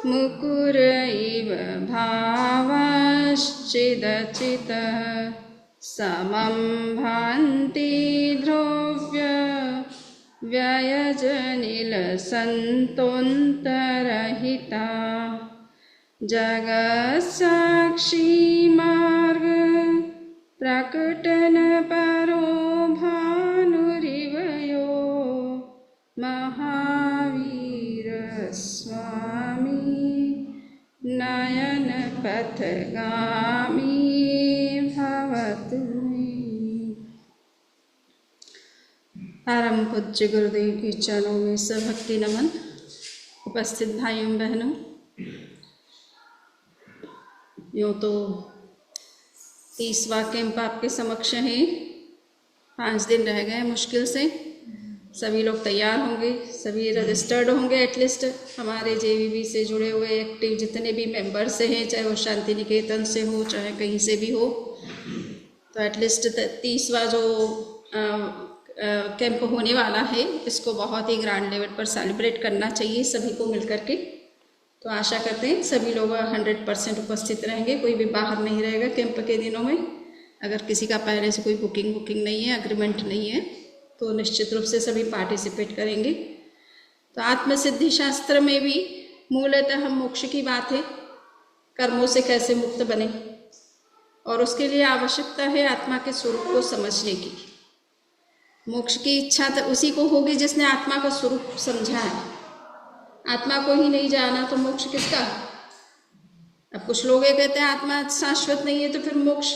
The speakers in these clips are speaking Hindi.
मुकुर इव भावश्चिदचितः समं भान्ति ध्रुव्य व्ययजनिलसन्तोन्तरहिता जगत्साक्षी मार्ग प्रकटन परो भानुरिव यो महावीर स्वामी नयन पथगामी भवतु मे। परम पूज्य गुरुदेव के चरणों में सभक्ति नमन। उपस्थित भाइयों बहनों, यूँ तो 30वां कैंप आपके समक्ष है। 5 दिन रह गए मुश्किल से। सभी लोग तैयार होंगे, सभी रजिस्टर्ड होंगे। एटलीस्ट हमारे जेवीबी से जुड़े हुए एक्टिव जितने भी मेंबर्स हैं, चाहे वो शांति निकेतन से हो चाहे कहीं से भी हो, तो एटलीस्ट 30वां जो कैंप होने वाला है इसको बहुत ही ग्रैंड लेवल पर सेलिब्रेट करना चाहिए सभी को मिलकर के। तो आशा करते हैं सभी लोग 100% उपस्थित रहेंगे, कोई भी बाहर नहीं रहेगा कैंप के दिनों में। अगर किसी का पहले से कोई बुकिंग नहीं है, एग्रीमेंट नहीं है, तो निश्चित रूप से सभी पार्टिसिपेट करेंगे। तो आत्मसिद्धि शास्त्र में भी मूलतः हम मोक्ष की बात है, कर्मों से कैसे मुक्त बने, और उसके लिए आवश्यकता है आत्मा के स्वरूप को समझने की। मोक्ष की इच्छा तो उसी को होगी जिसने आत्मा का स्वरूप समझा है। आत्मा को ही नहीं जाना तो मोक्ष किसका। अब कुछ लोग ये कहते हैं आत्मा शाश्वत नहीं है, तो फिर मोक्ष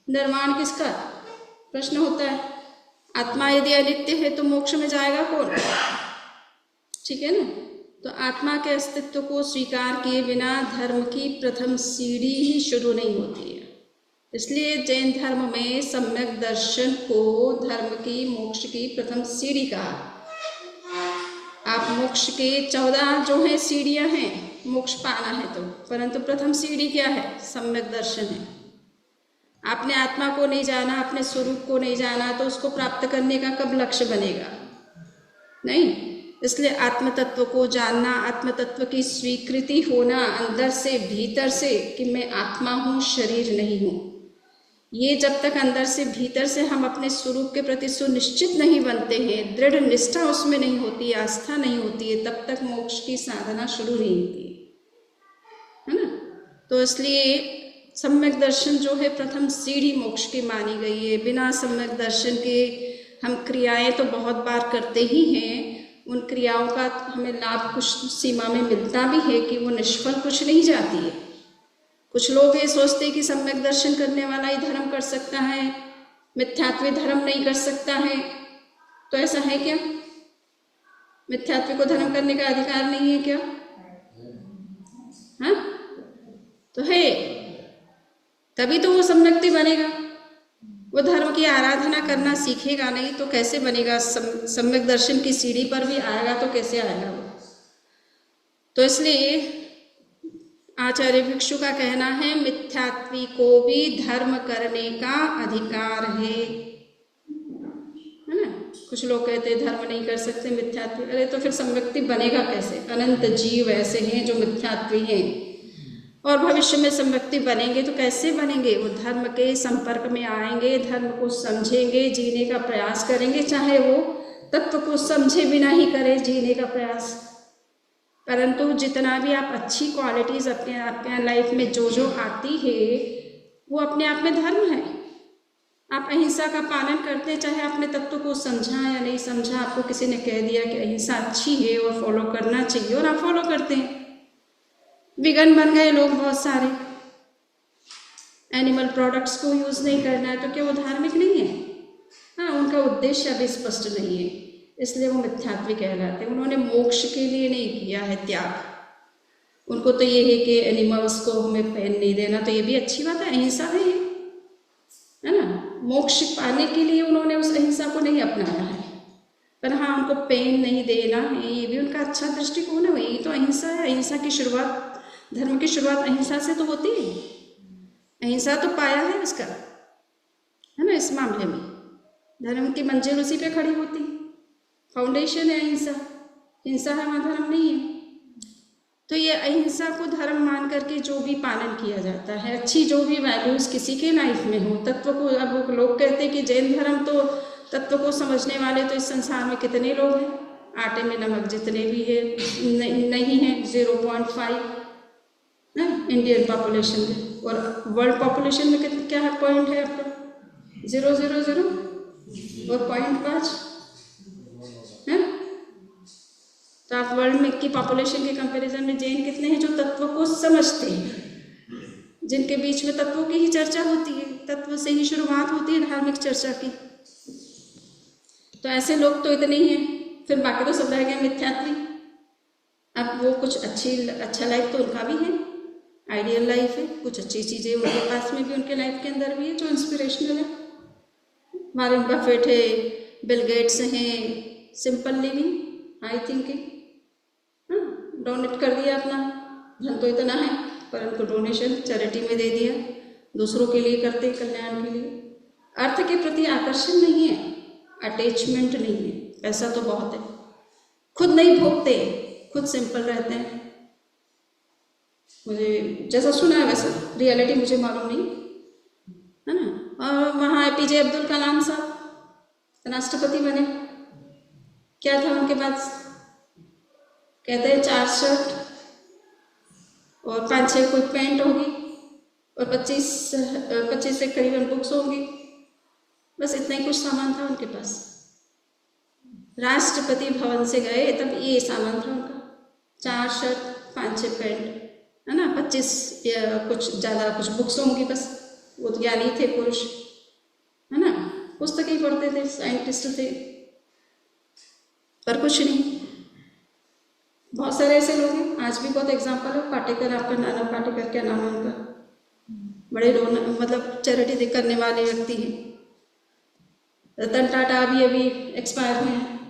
निर्माण किसका, प्रश्न होता है। आत्मा यदि अनित्य है तो मोक्ष में जाएगा कौन? ठीक है ना। तो आत्मा के अस्तित्व को स्वीकार किए बिना धर्म की प्रथम सीढ़ी ही शुरू नहीं होती है। इसलिए जैन धर्म में सम्यक दर्शन को धर्म की, मोक्ष की प्रथम सीढ़ी कहा। आप मोक्ष के 14 जो है सीढ़ियां हैं मोक्ष पाना है तो, परंतु प्रथम सीढ़ी क्या है? सम्यक दर्शन है। आपने आत्मा को नहीं जाना, अपने स्वरूप को नहीं जाना, तो उसको प्राप्त करने का कब लक्ष्य बनेगा? नहीं। इसलिए आत्म तत्व को जानना, आत्म तत्व की स्वीकृति होना अंदर से, भीतर से कि मैं आत्मा हूँ, शरीर नहीं हूँ, ये जब तक अंदर से, भीतर से हम अपने स्वरूप के प्रति सुनिश्चित नहीं बनते हैं, दृढ़ निष्ठा उसमें नहीं होती, आस्था नहीं होती है, तब तक मोक्ष की साधना शुरू नहीं होती है ना। तो इसलिए सम्यक दर्शन जो है प्रथम सीढ़ी मोक्ष की मानी गई है। बिना सम्यक दर्शन के हम क्रियाएं तो बहुत बार करते ही हैं, उन क्रियाओं का हमें लाभ कुछ सीमा में मिलता भी है कि वो निष्फल कुछ नहीं जाती है। कुछ लोग ये सोचते हैं कि सम्यक दर्शन करने वाला ही धर्म कर सकता है, मिथ्यात्व धर्म नहीं कर सकता है। तो ऐसा है क्या? मिथ्यात्व को धर्म करने का अधिकार नहीं है क्या? हाँ, तो है, तभी तो वो सम्यक्ति बनेगा। वो धर्म की आराधना करना सीखेगा नहीं तो कैसे बनेगा? सम्यक दर्शन की सीढ़ी पर भी आएगा तो कैसे आएगा वो? तो इसलिए आचार्य भिक्षु का कहना है मिथ्यात्वी को भी धर्म करने का अधिकार है ना। कुछ लोग कहते हैं धर्म नहीं कर सकते मिथ्यात्वी। अरे तो फिर सम्यक्ति बनेगा कैसे? अनंत जीव ऐसे हैं जो मिथ्यात्वी हैं और भविष्य में सम्यक्ति बनेंगे, तो कैसे बनेंगे? वो धर्म के संपर्क में आएंगे, धर्म को समझेंगे, जीने का प्रयास करेंगे, चाहे वो तत्व को समझे बिना ही करें जीने का प्रयास। परंतु जितना भी आप अच्छी क्वालिटीज़ अपने लाइफ में जो आती है वो अपने आप में धर्म है। आप अहिंसा का पालन करते हैं, चाहे आपने तत्व को समझा या नहीं समझा, आपको किसी ने कह दिया कि अहिंसा अच्छी है और फॉलो करना चाहिए और आप फॉलो करते हैं। विगन बन गए लोग बहुत सारे, एनिमल प्रोडक्ट्स को यूज़ नहीं करना है, तो क्या वो धार्मिक नहीं है? हाँ, उनका उद्देश्य अभी स्पष्ट नहीं है, इसलिए वो मिथ्यात्वी कहलाते हैं। उन्होंने मोक्ष के लिए नहीं किया है त्याग। उनको तो ये है कि एनिमल्स को हमें पेन नहीं देना, तो ये भी अच्छी बात है, अहिंसा है ये, है ना। मोक्ष पाने के लिए उन्होंने उस अहिंसा को नहीं अपनाया है, पर हाँ उनको पेन नहीं देना है, ये भी उनका अच्छा दृष्टिकोण है। यही तो अहिंसा है। अहिंसा की शुरुआत, धर्म की शुरुआत अहिंसा से तो होती है। अहिंसा तो पाया है इसका, है ना। इस मामले में धर्म की मंजिल उसी पे खड़ी होती है, फाउंडेशन है अहिंसा। हिंसा है वहाँ धर्म नहीं है। तो ये अहिंसा को धर्म मान करके जो भी पालन किया जाता है, अच्छी जो भी वैल्यूज़ किसी के लाइफ में हो, तत्व को, अब लोग कहते हैं कि जैन धर्म तो तत्व को समझने वाले तो इस संसार में कितने लोग हैं, आटे में नमक जितने भी है नहीं है, 0.5 इंडियन पॉपुलेशन में, और वर्ल्ड पॉपुलेशन में क्या है, पॉइंट है आपका 000 और 0.5 है। तो आप वर्ल्ड में की पॉपुलेशन के कंपैरिजन में जैन कितने हैं जो तत्व को समझते हैं, जिनके बीच में तत्वों की ही चर्चा होती है, तत्व से ही शुरुआत होती है धार्मिक चर्चा की। तो ऐसे लोग तो इतने ही हैं, फिर बाकी तो सब रह गया मिथ्यात्वी। अब वो कुछ अच्छा लाइफ तो उनका भी है, आइडियल लाइफ है, कुछ अच्छी चीज़ें उनके पास में भी, उनके लाइफ के अंदर भी है जो इंस्पिरेशनल है। वॉरेन बफेट है, बिल गेट्स हैं, simple living, high thinking, donate कर दिया अपना धन तो इतना है, परंतु डोनेशन चैरिटी में दे दिया, दूसरों के लिए करते, कल्याण के लिए। अर्थ के प्रति आकर्षण नहीं है, अटैचमेंट नहीं है, पैसा तो बहुत है, खुद नहीं भोगते, खुद सिंपल रहते हैं। मुझे जैसा सुना है वैसा, रियलिटी मुझे मालूम नहीं है ना। और वहाँ एपीजे अब्दुल कलाम साहब राष्ट्रपति बने, क्या था उनके पास, कहते हैं 4 शर्ट और 5-6 कोई पैंट होगी और 25 से करीबन बुक्स होंगी, बस इतना ही कुछ सामान था उनके पास। राष्ट्रपति भवन से गए तब ये सामान था उनका, 4 शर्ट 5-6 पैंट, है ना, 25 या कुछ ज़्यादा कुछ बुक्स होंगी बस। वो तो ज्ञानी थे पुरुष, है ना, पुस्तक ही पढ़ते थे, साइंटिस्ट थे, पर कुछ नहीं। बहुत सारे ऐसे लोग हैं, आज भी बहुत एग्जाम्पल है। पाटेकर, आपका नाना पाटेकर, क्या नाम है उनका, बड़े मतलब चैरिटी करने वाले व्यक्ति हैं। रतन टाटा अभी एक्सपायर हुए हैं,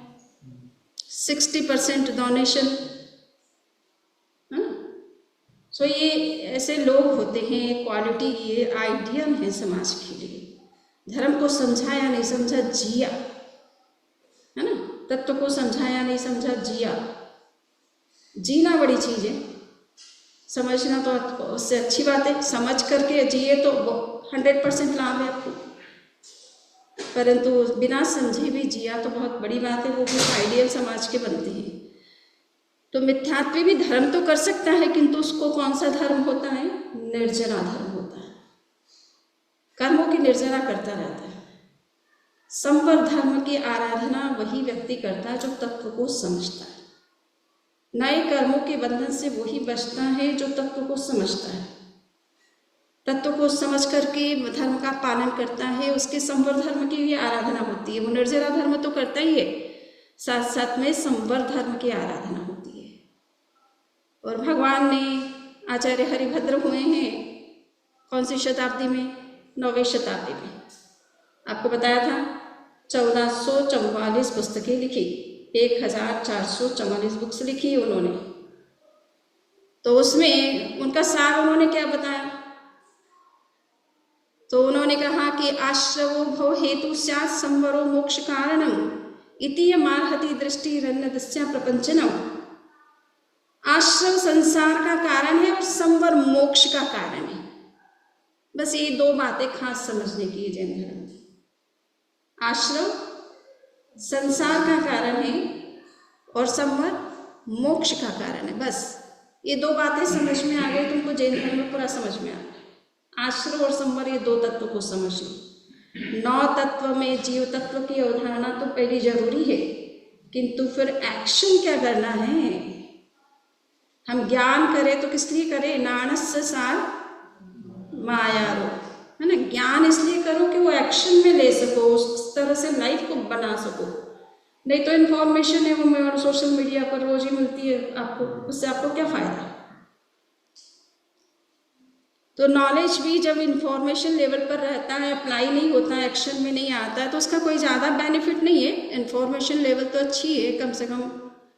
60% डोनेशन, है ना। सो ये ऐसे लोग होते हैं, क्वालिटी, ये आइडियल है समाज के लिए। धर्म को समझा या नहीं समझा, जिया, है ना, तत्व को समझा या नहीं समझा, जिया। जीना बड़ी चीज़ है, समझना तो उससे अच्छी बात है, समझ करके जिए तो 100% लाभ है आपको, परंतु बिना समझे भी जिया तो बहुत बड़ी बात है, वो भी आइडियल समाज के बनते हैं। तो मिथ्यात्व भी धर्म तो कर सकता है, किंतु उसको कौन सा धर्म होता है, निर्जरा धर्म होता है, कर्मों की निर्जरा करता रहता है। संवर धर्म की आराधना वही व्यक्ति करता है जो तत्व को समझता है, नए कर्मों के बंधन से वही बचता है जो तत्व को समझता है। तत्व को समझ करके धर्म का पालन करता है, उसके संवर धर्म की भी आराधना होती है। वो निर्जरा धर्म तो करता ही है, साथ साथ में संवर धर्म की आराधना होती है। और भगवान ने आचार्य हरिभद्र हुए हैं कौन सी शताब्दी में, 9वीं शताब्दी में। आपको बताया था 1444 पुस्तकें लिखी, 1444 बुक्स लिखी उन्होंने। तो उसमें उनका सार उन्होंने क्या बताया, तो उन्होंने कहा कि आश्रवो भव हेतु स्यात् संवरो मोक्ष कारणम इति मार्हति दृष्टि रन्नदस्या प्रपंचनम। आश्रव संसार का कारण है और संवर मोक्ष का कारण है। बस ये 2 बातें खास समझने की है जैन धर्म में। आश्रव संसार का कारण है और संवर मोक्ष का कारण है। बस ये 2 बातें समझ में आ गई, तुमको जैन धर्म में पूरा समझ में आ गया। आश्रव और संवर, ये 2 तत्व को समझ लो। 9 तत्व में जीव तत्व की अवधारणा तो पहली जरूरी है, किंतु फिर एक्शन क्या करना है। हम ज्ञान करें तो किस लिए करें, नाणस्य सार मायारो, है ना। ज्ञान इसलिए करो कि वो एक्शन में ले सको, उस तरह से लाइफ को बना सको। नहीं तो इन्फॉर्मेशन है वो सोशल मीडिया पर रोज ही मिलती है आपको, उससे आपको क्या फायदा। तो नॉलेज भी जब इंफॉर्मेशन लेवल पर रहता है, अप्लाई नहीं होता है, एक्शन में नहीं आता है, तो उसका कोई ज़्यादा बेनिफिट नहीं है। इन्फॉर्मेशन लेवल तो अच्छी है, कम से कम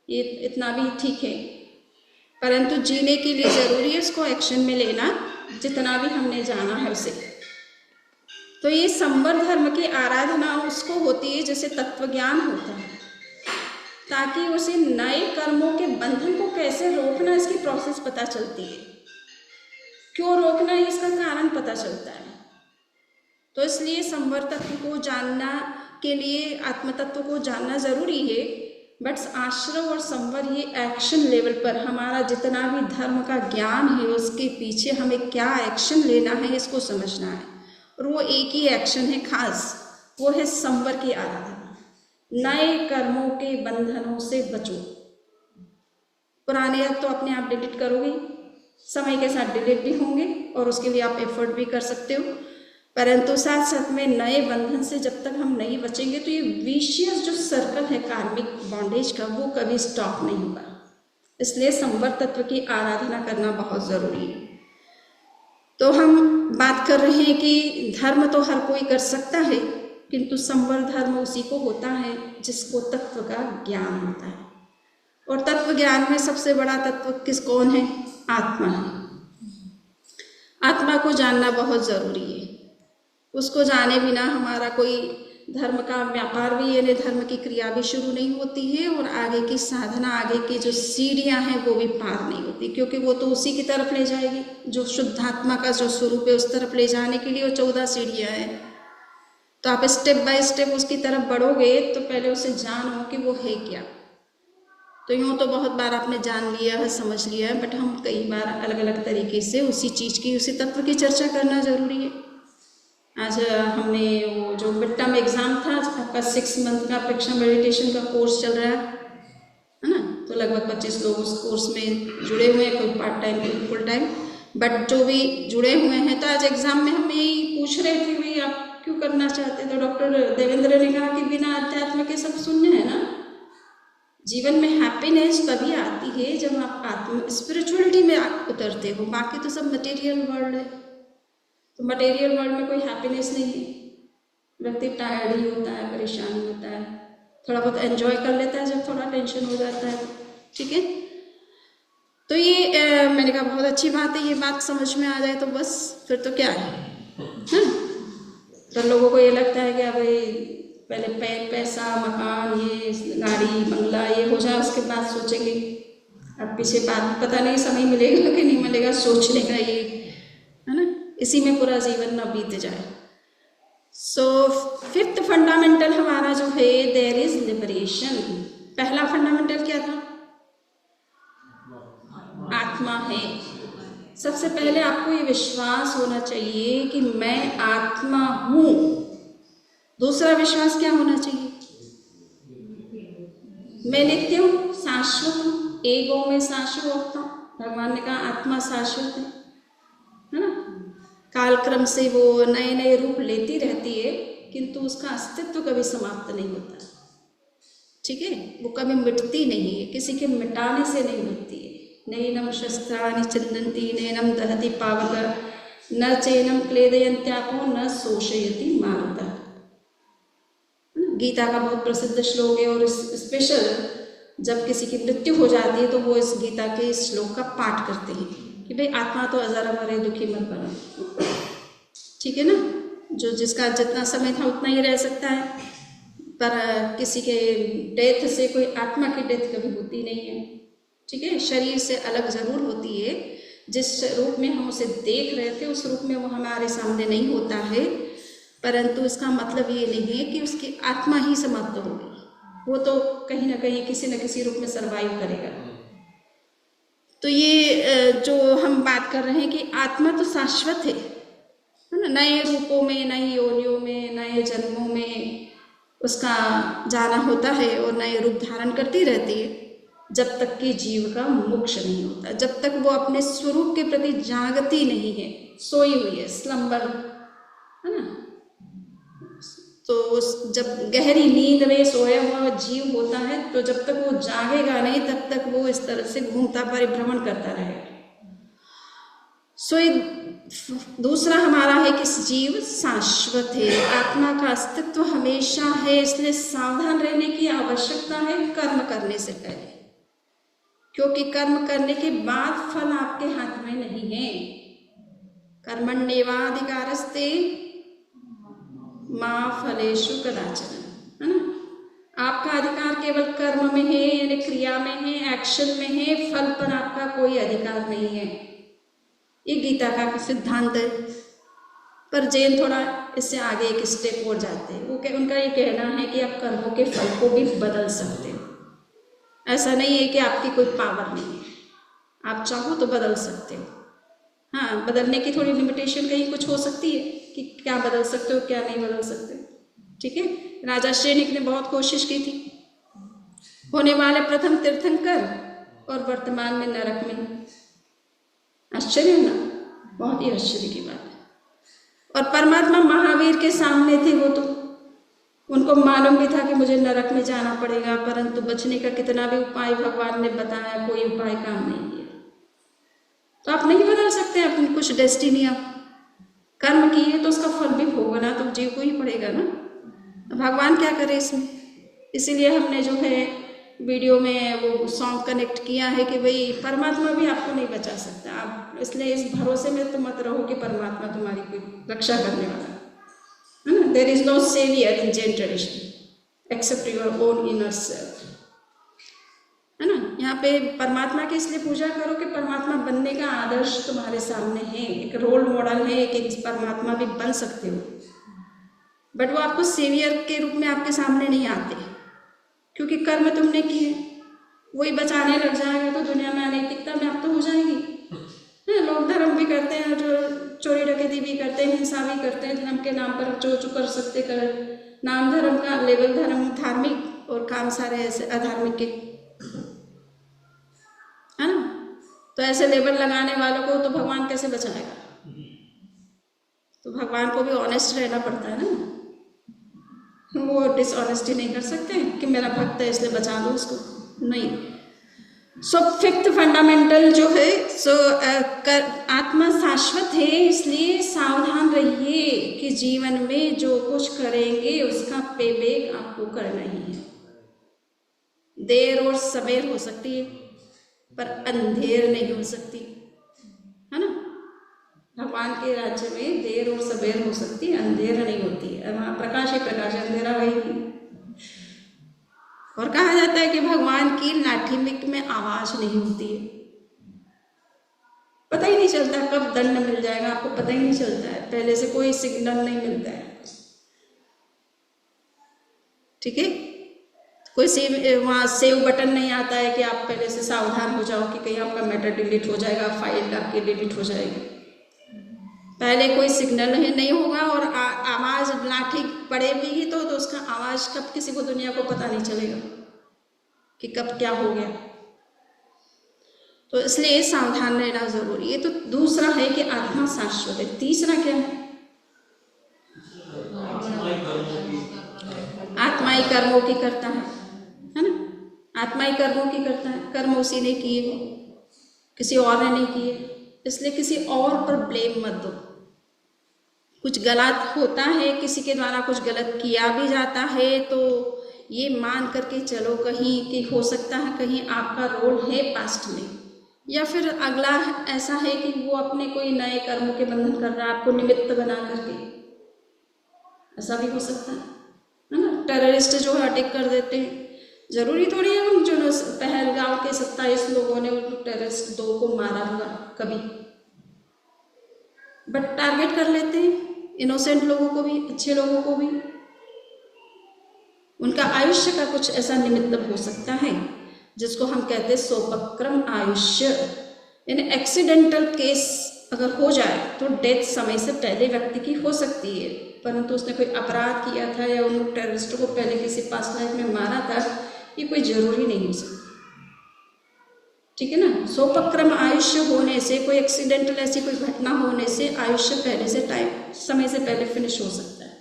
ये इतना भी ठीक है, परंतु जीने के लिए ज़रूरी है उसको एक्शन में लेना, जितना भी हमने जाना है उसे। तो ये संवर धर्म की आराधना उसको होती है जैसे तत्व ज्ञान होता है। ताकि उसे नए कर्मों के बंधन को कैसे रोकना, इसकी प्रोसेस पता चलती है। क्यों रोकना है, इसका कारण पता चलता है। तो इसलिए संवर तत्व को जानना के लिए आत्म तत्व को जानना जरूरी है। बट आश्रव और संवर ये एक्शन लेवल पर हमारा जितना भी धर्म का ज्ञान है उसके पीछे हमें क्या एक्शन लेना है इसको समझना है। और वो एक ही एक्शन है खास, वो है संवर की आराधना। नए कर्मों के बंधनों से बचो। पुराने तो अपने आप डिलीट करोगे, समय के साथ डिलीट भी होंगे और उसके लिए आप एफर्ट भी कर सकते हो, परंतु साथ साथ में नए बंधन से जब तक हम नहीं बचेंगे तो ये विशियस जो सर्कल है कार्मिक बॉन्डेज का वो कभी स्टॉप नहीं होगा। इसलिए संवर तत्व की आराधना करना बहुत जरूरी है। तो हम बात कर रहे हैं कि धर्म तो हर कोई कर सकता है, किंतु संवर धर्म उसी को होता है जिसको तत्व का ज्ञान होता है। और तत्व ज्ञान में सबसे बड़ा तत्व कौन है? आत्मा है। आत्मा को जानना बहुत जरूरी है। उसको जाने बिना हमारा कोई धर्म का व्यापार भी यानी धर्म की क्रिया भी शुरू नहीं होती है और आगे की साधना, आगे की जो सीढ़ियां हैं वो भी पार नहीं होती, क्योंकि वो तो उसी की तरफ ले जाएगी। जो शुद्धात्मा का जो स्वरूप है उस तरफ ले जाने के लिए वो 14 सीढ़ियां हैं। तो आप स्टेप बाय स्टेप उसकी तरफ बढ़ोगे तो पहले उसे जानो कि वो है क्या। तो यूँ तो बहुत बार आपने जान लिया है, समझ लिया है, बट हम कई बार अलग अलग तरीके से उसी चीज़ की, उसी तत्व की चर्चा करना जरूरी है। आज हमने वो जो मिड टर्म एग्ज़ाम था, आपका 6 मंथ का प्रेक्षण मेडिटेशन का कोर्स चल रहा है ना, तो लगभग 25 लोग उस कोर्स में जुड़े हुए हैं, कोई पार्ट टाइम कोई फुल टाइम, बट जो भी जुड़े हुए हैं। तो आज एग्ज़ाम में हम यही पूछ रहे थे भाई आप क्यों करना चाहते? तो डॉक्टर देवेंद्र ने कहा कि बिना अध्यात्म के सब शून्य है ना। जीवन में हैप्पीनेस तभी आती है जब आप आत्म स्पिरिचुअलिटी में उतरते हो, बाकी तो सब मटेरियल वर्ल्ड है। तो मटेरियल वर्ल्ड में कोई हैप्पीनेस नहीं है। व्यक्ति टायर्ड ही होता है, परेशान ही होता है, थोड़ा बहुत एंजॉय कर लेता है जब थोड़ा टेंशन हो जाता है। ठीक है, तो ये मैंने कहा बहुत अच्छी बात है, ये बात समझ में आ जाए तो बस फिर तो क्या है। तो लोगों को ये लगता है कि भाई पहले पैसा, मकान, ये गाड़ी, बंगला ये हो जाए उसके बाद सोचेंगे। अब पीछे बाद पता नहीं समय मिलेगा कि नहीं मिलेगा सोचने का, ये है ना, इसी में पूरा जीवन ना बीत जाए। सो 5th फंडामेंटल हमारा जो है देयर इज लिबरेशन। पहला फंडामेंटल क्या था? आत्मा है। सबसे पहले आपको ये विश्वास होना चाहिए कि मैं आत्मा हूं। दूसरा विश्वास क्या होना चाहिए? मैं नित्य हूं, शाश्वत हूं, ईगो में शाश्वत हूं। भगवान ने कहा आत्मा शाश्वत है ना। कालक्रम से वो नए नए रूप लेती रहती है, किंतु उसका अस्तित्व कभी समाप्त नहीं होता। ठीक है, वो कभी मिटती नहीं है, किसी के मिटाने से नहीं मिटती है। नैनम शस्त्राणि चिंदन्ति नैनम दहति पावक न चैनम क्लेदयन्त्यापो न शोषयति मारुतः। गीता का बहुत प्रसिद्ध श्लोक है और स्पेशल जब किसी की मृत्यु हो जाती है तो वो इस गीता के इस श्लोक का पाठ करते हैं कि भाई आत्मा तो अजर मरे दुखी मत बना। ठीक है ना, जो जिसका जितना समय था उतना ही रह सकता है, पर किसी के डेथ से कोई आत्मा की डेथ कभी होती नहीं है। ठीक है, शरीर से अलग जरूर होती है। जिस रूप में हम उसे देख रहे थे उस रूप में वो हमारे सामने नहीं होता है, परंतु इसका मतलब ये नहीं है कि उसकी आत्मा ही समाप्त होगी। वो तो कहीं ना कहीं किसी न किसी रूप में सर्वाइव करेगा। तो ये जो हम बात कर रहे हैं कि आत्मा तो शाश्वत है ना, नए रूपों में, नई योनियों में, नए जन्मों में उसका जाना होता है और नए रूप धारण करती रहती है, जब तक कि जीव का मोक्ष नहीं होता, जब तक वो अपने स्वरूप के प्रति जागती नहीं है, सोई हुई है, स्लम्बर है ना। तो जब गहरी नींद में सोया हुआ जीव होता है तो जब तक वो जागेगा नहीं तब तक वो इस तरह से घूमता परिभ्रमण करता रहेगा। दूसरा हमारा है कि जीव शाश्वत है, आत्मा का अस्तित्व हमेशा है, इसलिए सावधान रहने की आवश्यकता है कर्म करने से पहले, क्योंकि कर्म करने के बाद फल आपके हाथ में नहीं है। कर्मण्येवाधिकारस्ते मां फलेषु कदाचन, है ना। आपका अधिकार केवल कर्म में है, यानी क्रिया में है, एक्शन में है। फल पर आपका कोई अधिकार नहीं है। ये गीता का सिद्धांत है। पर जैन थोड़ा इससे आगे एक स्टेप और जाते हैं। उनका ये कहना है कि आप कर्मों के फल को भी बदल सकते हो। ऐसा नहीं है कि आपकी कोई पावर नहीं है, आप चाहो तो बदल सकते हो। हाँ, बदलने की थोड़ी लिमिटेशन कहीं कुछ हो सकती है कि क्या बदल सकते हो क्या नहीं बदल सकते। ठीक है, राजा श्रेणिक ने बहुत कोशिश की थी। होने वाले प्रथम तीर्थंकर और वर्तमान में नरक में। आश्चर्य ना, बहुत ही आश्चर्य की बात है। और परमात्मा महावीर के सामने थे वो, तो उनको मालूम भी था कि मुझे नरक में जाना पड़ेगा, परंतु बचने का कितना भी उपाय भगवान ने बताया, कोई उपाय काम नहीं किया। तो आप नहीं बदल सकते अपनी कुछ डेस्टिनी। आप कर्म किए तो उसका फल भी भोगना तो जीव को ही पड़ेगा ना। भगवान क्या करे इसमें। इसीलिए हमने जो है वीडियो में वो सॉन्ग कनेक्ट किया है कि भाई परमात्मा भी आपको नहीं बचा सकता। आप इसलिए इस भरोसे में तो मत रहो कि परमात्मा तुम्हारी कोई रक्षा करने वाला है ना। There is no saviour in Jain tradition except your own inner self, है ना। यहाँ पे परमात्मा की इसलिए पूजा करो कि परमात्मा बनने का आदर्श तुम्हारे सामने है, एक रोल मॉडल है कि परमात्मा भी बन सकते हो। बट वो आपको सेवियर के रूप में आपके सामने नहीं आते, क्योंकि कर्म तुमने किए। वही बचाने लग जाएगा तो दुनिया में अनैतिकता में आप तो हो जाएगी। लोग धर्म भी करते हैं, जो चोरी डकैती भी करते हैं, हिंसा भी करते हैं धर्म के नाम पर, जो कर सकते कर। नाम धर्म का लेवल धर्म धार्मिक और काम सारे ऐसे अधार्मिक के, है ना। तो ऐसे लेबल लगाने वालों को तो भगवान कैसे बचाएगा। तो भगवान को भी ऑनेस्ट रहना पड़ता है ना। वो डिसऑनेस्टी नहीं कर सकते कि मेरा भक्त है इसलिए बचा दो उसको, नहीं। सो फिफ्थ फंडामेंटल जो है सो आत्मा शाश्वत है, इसलिए सावधान रहिए कि जीवन में जो कुछ करेंगे उसका पेबैक आपको करना ही है। देर और सवेर हो सकती है पर अंधेर नहीं हो सकती, है ना। भगवान के राज्य में देर और सवेर हो सकती है, अंधेर नहीं होती है। वहाँ प्रकाश ही प्रकाश, अंधेरा वही नहीं। और कहा जाता है कि भगवान की लाठी में आवाज नहीं होती है। पता ही नहीं चलता कब दंड मिल जाएगा, आपको पता ही नहीं चलता है, पहले से कोई सिग्नल नहीं मिलता है। ठीक है, कोई वहाँ सेव बटन नहीं आता है कि आप पहले से सावधान हो जाओ कि कहीं आपका मैटर डिलीट हो जाएगा, फाइल आपकी डिलीट हो जाएगी। पहले कोई सिग्नल नहीं होगा और आवाज लाठी पड़ेगी तो उसका आवाज कब किसी को दुनिया को पता नहीं चलेगा कि कब क्या हो गया। तो इसलिए सावधान रहना जरूरी है। तो दूसरा है कि आत्मा शाश्वत है। तीसरा क्या है? आत्मा ही कर्मों की करता है ना। आत्मा ही कर्मों की करता है, कर्म उसी ने किए, किसी और ने नहीं किए। इसलिए किसी और पर ब्लेम मत दो। कुछ गलत होता है, किसी के द्वारा कुछ गलत किया भी जाता है, तो ये मान करके चलो कहीं कि हो सकता है कहीं आपका रोल है पास्ट में, या फिर अगला ऐसा है कि वो अपने कोई नए कर्मों के बंधन कर रहा है आपको निमित्त बना करके। ऐसा भी हो सकता है ना। टेररिस्ट जो है अटैक कर देते हैं, जरूरी थोड़ी है उन जो पहलगांव के 27 लोगों ने उन टेररिस्ट 2 को मारा होगा कभी, बट टारगेट कर लेते हैं इनोसेंट लोगों को भी, अच्छे लोगों को भी। उनका आयुष्य का कुछ ऐसा निमित्त हो सकता है जिसको हम कहते हैं सोपक्रम आयुष्य। यानी एक्सीडेंटल केस अगर हो जाए तो डेथ समय से पहले व्यक्ति की हो सकती है, परंतु उसने कोई अपराध किया था या उन टेररिस्टों को पहले किसी पास्ट लाइफ में मारा था, ये कोई जरूरी नहीं हो सकता। ठीक है ना। सोपक्रम आयुष्य होने से, कोई एक्सीडेंटल ऐसी कोई घटना होने से आयुष्य पहले से समय से पहले फिनिश हो सकता है।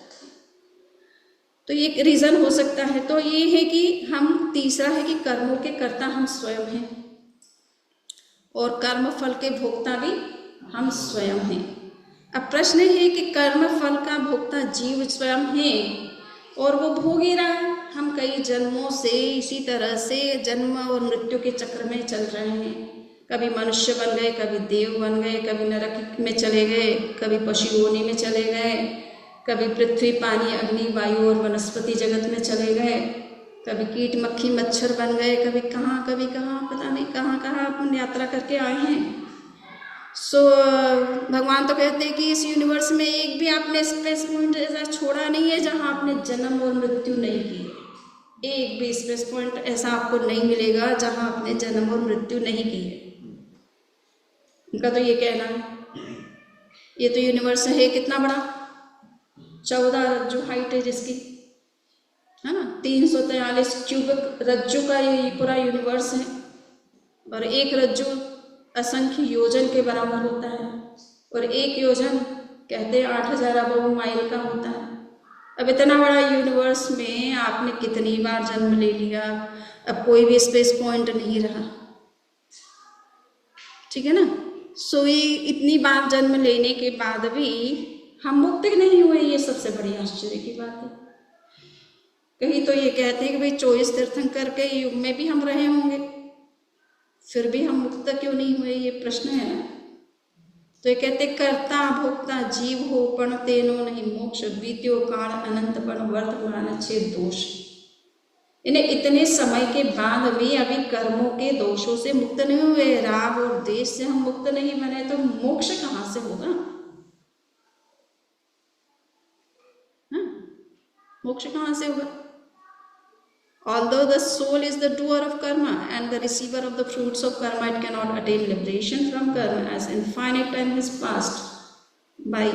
तो ये एक रीजन हो सकता है। तो ये है कि हम, तीसरा है कि कर्मों के कर्ता हम स्वयं हैं और कर्म फल के भोक्ता भी हम स्वयं हैं। अब प्रश्न है कि कर्म फल का भोक्ता जीव स्वयं है और वो भोग ही रहा है। हम कई जन्मों से इसी तरह से जन्म और मृत्यु के चक्र में चल रहे हैं। कभी मनुष्य बन गए, कभी देव बन गए, कभी नरक में चले गए, कभी पशु योनि में चले गए, कभी पृथ्वी, पानी, अग्नि, वायु और वनस्पति जगत में चले गए, कभी कीट मक्खी मच्छर बन गए, कभी कहाँ पता नहीं कहाँ कहाँ अपन यात्रा करके आए हैं। सो भगवान तो कहते हैं कि इस यूनिवर्स में एक भी आपने स्पेस पॉइंट ऐसा छोड़ा नहीं है जहाँ आपने जन्म और मृत्यु नहीं की। एक भी स्पेस पॉइंट ऐसा आपको नहीं मिलेगा जहाँ आपने जन्म और मृत्यु नहीं की है। उनका तो ये कहना है। ये तो यूनिवर्स है कितना बड़ा, 14 रज्जु हाइट है जिसकी, है ना, 343 क्यूबिक रज्जु का ये पूरा यूनिवर्स है। और एक रज्जु असंख्य योजन के बराबर होता है, और एक योजन कहते हैं 8000 अरब माइल का होता है। अब इतना बड़ा यूनिवर्स में आपने कितनी बार जन्म ले लिया, अब कोई भी स्पेस पॉइंट नहीं रहा, ठीक है ना। सो ये इतनी बार जन्म लेने के बाद भी हम मुक्त नहीं हुए, ये सबसे बड़ी आश्चर्य की बात है। कहीं तो ये कहते हैं कि भाई 24 तीर्थंकर के युग में भी हम रहे होंगे, फिर भी हम मुक्त क्यों नहीं हुए, ये प्रश्न है ना। तो ये कहते कर्ता भोक्ता जीव हो पण तेनो नहीं मोक्ष, बीत्यो काल अनंत पण वर्तमान छे दोष। इन्हें इतने समय के बाद भी अभी कर्मों के दोषों से मुक्त नहीं हुए, राग और देश से हम मुक्त नहीं बने, तो मोक्ष कहाँ से होगा? मोक्ष कहाँ से होगा? Although the soul is the doer of karma and the receiver of the fruits of karma, it cannot attain liberation from karma as infinite time has passed by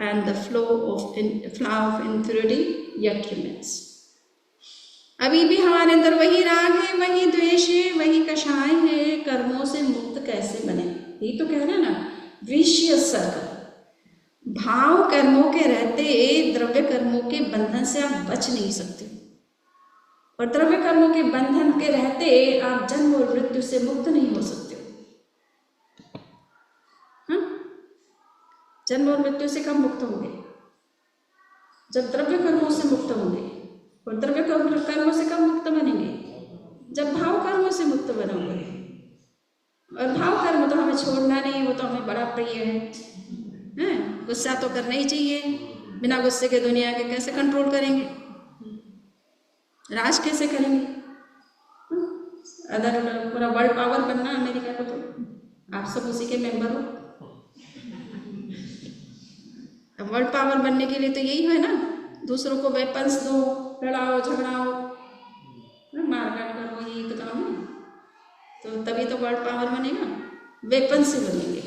and the flow of inferiority yet remains. अभी भी हमारे अंदर वही राग है, वही द्वेष है, वही कषाय है, कर्मों से मुक्त कैसे बने? यही तो कह रहे हैं ना, विशियस सर्कल। भाव कर्मों के रहते द्रव्य कर्मों के बंधन से आप बच नहीं सकते, और द्रव्य कर्मों के बंधन के रहते आप जन्म और मृत्यु से मुक्त नहीं हो सकते। हाँ, जन्म और मृत्यु से कब मुक्त होंगे? जब द्रव्य कर्मों से मुक्त होंगे। और द्रव्य कर्मों से कब मुक्त बनेंगे? जब भाव कर्मों से मुक्त बनोगे। और भाव कर्म तो हमें छोड़ना नहीं, वो तो हमें बड़ा प्रिय है। गुस्सा तो करना ही चाहिए, बिना गुस्से के दुनिया के कैसे कंट्रोल करेंगे, राज कैसे करेंगे? अदर पूरा वर्ल्ड पावर बनना अमेरिका को, तो आप सब उसी के मेंबर हो। अब वर्ल्ड पावर बनने के लिए तो यही है ना, दूसरों को वेपन्स दो, लड़ाओ झगड़ाओ, मारकाट करो, यही तो काम है। तो तभी तो वर्ल्ड पावर बनेगा, वेपन से बनेंगे।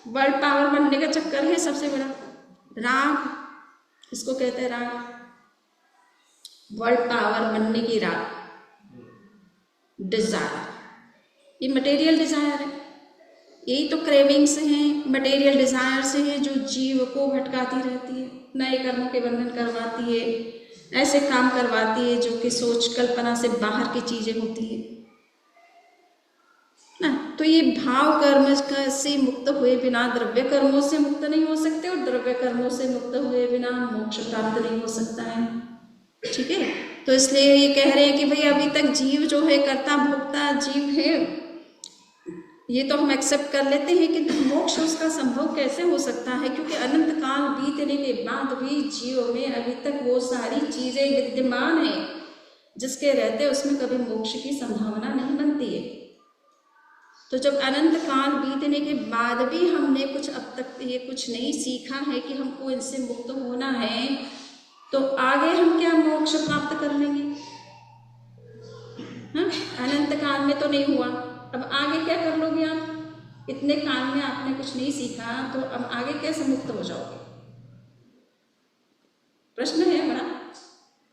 वर्ल्ड पावर बनने का चक्कर है सबसे बड़ा राग, इसको कहते हैं राग। वर्ल्ड पावर बनने की राग, डिजायर, ये मटेरियल डिजायर है। यही तो क्रेविंग्स हैं, मटेरियल डिजायर से है जो जीव को भटकाती रहती है, नए कर्मों के बंधन करवाती है, ऐसे काम करवाती है जो कि सोच कल्पना से बाहर की चीजें होती है ना। तो ये भाव कर्म से मुक्त हुए बिना द्रव्य कर्मों से मुक्त नहीं हो सकते, और द्रव्य कर्मों से मुक्त हुए बिना मोक्ष प्राप्त नहीं हो सकता है, ठीक है। तो इसलिए ये कह रहे हैं कि भाई अभी तक जीव जो है कर्ता भोक्ता जीव है, ये तो हम एक्सेप्ट कर लेते हैं, किंतु मोक्ष उसका संभव कैसे हो सकता है? क्योंकि अनंत काल बीतने के बाद भी जीव में अभी तक वो सारी चीजें विद्यमान है जिसके रहते उसमें कभी मोक्ष की संभावना नहीं बनती है। तो जब अनंत काल बीतने के बाद भी हमने कुछ अब तक ये कुछ नहीं सीखा है कि हमको इनसे मुक्त होना है, तो आगे हम क्या मोक्ष प्राप्त कर लेंगे? हाँ, अनंत काल में तो नहीं हुआ, अब आगे क्या कर लोगे आप? इतने काल में आपने कुछ नहीं सीखा, तो अब आगे कैसे मुक्त हो जाओगे? प्रश्न है, बड़ा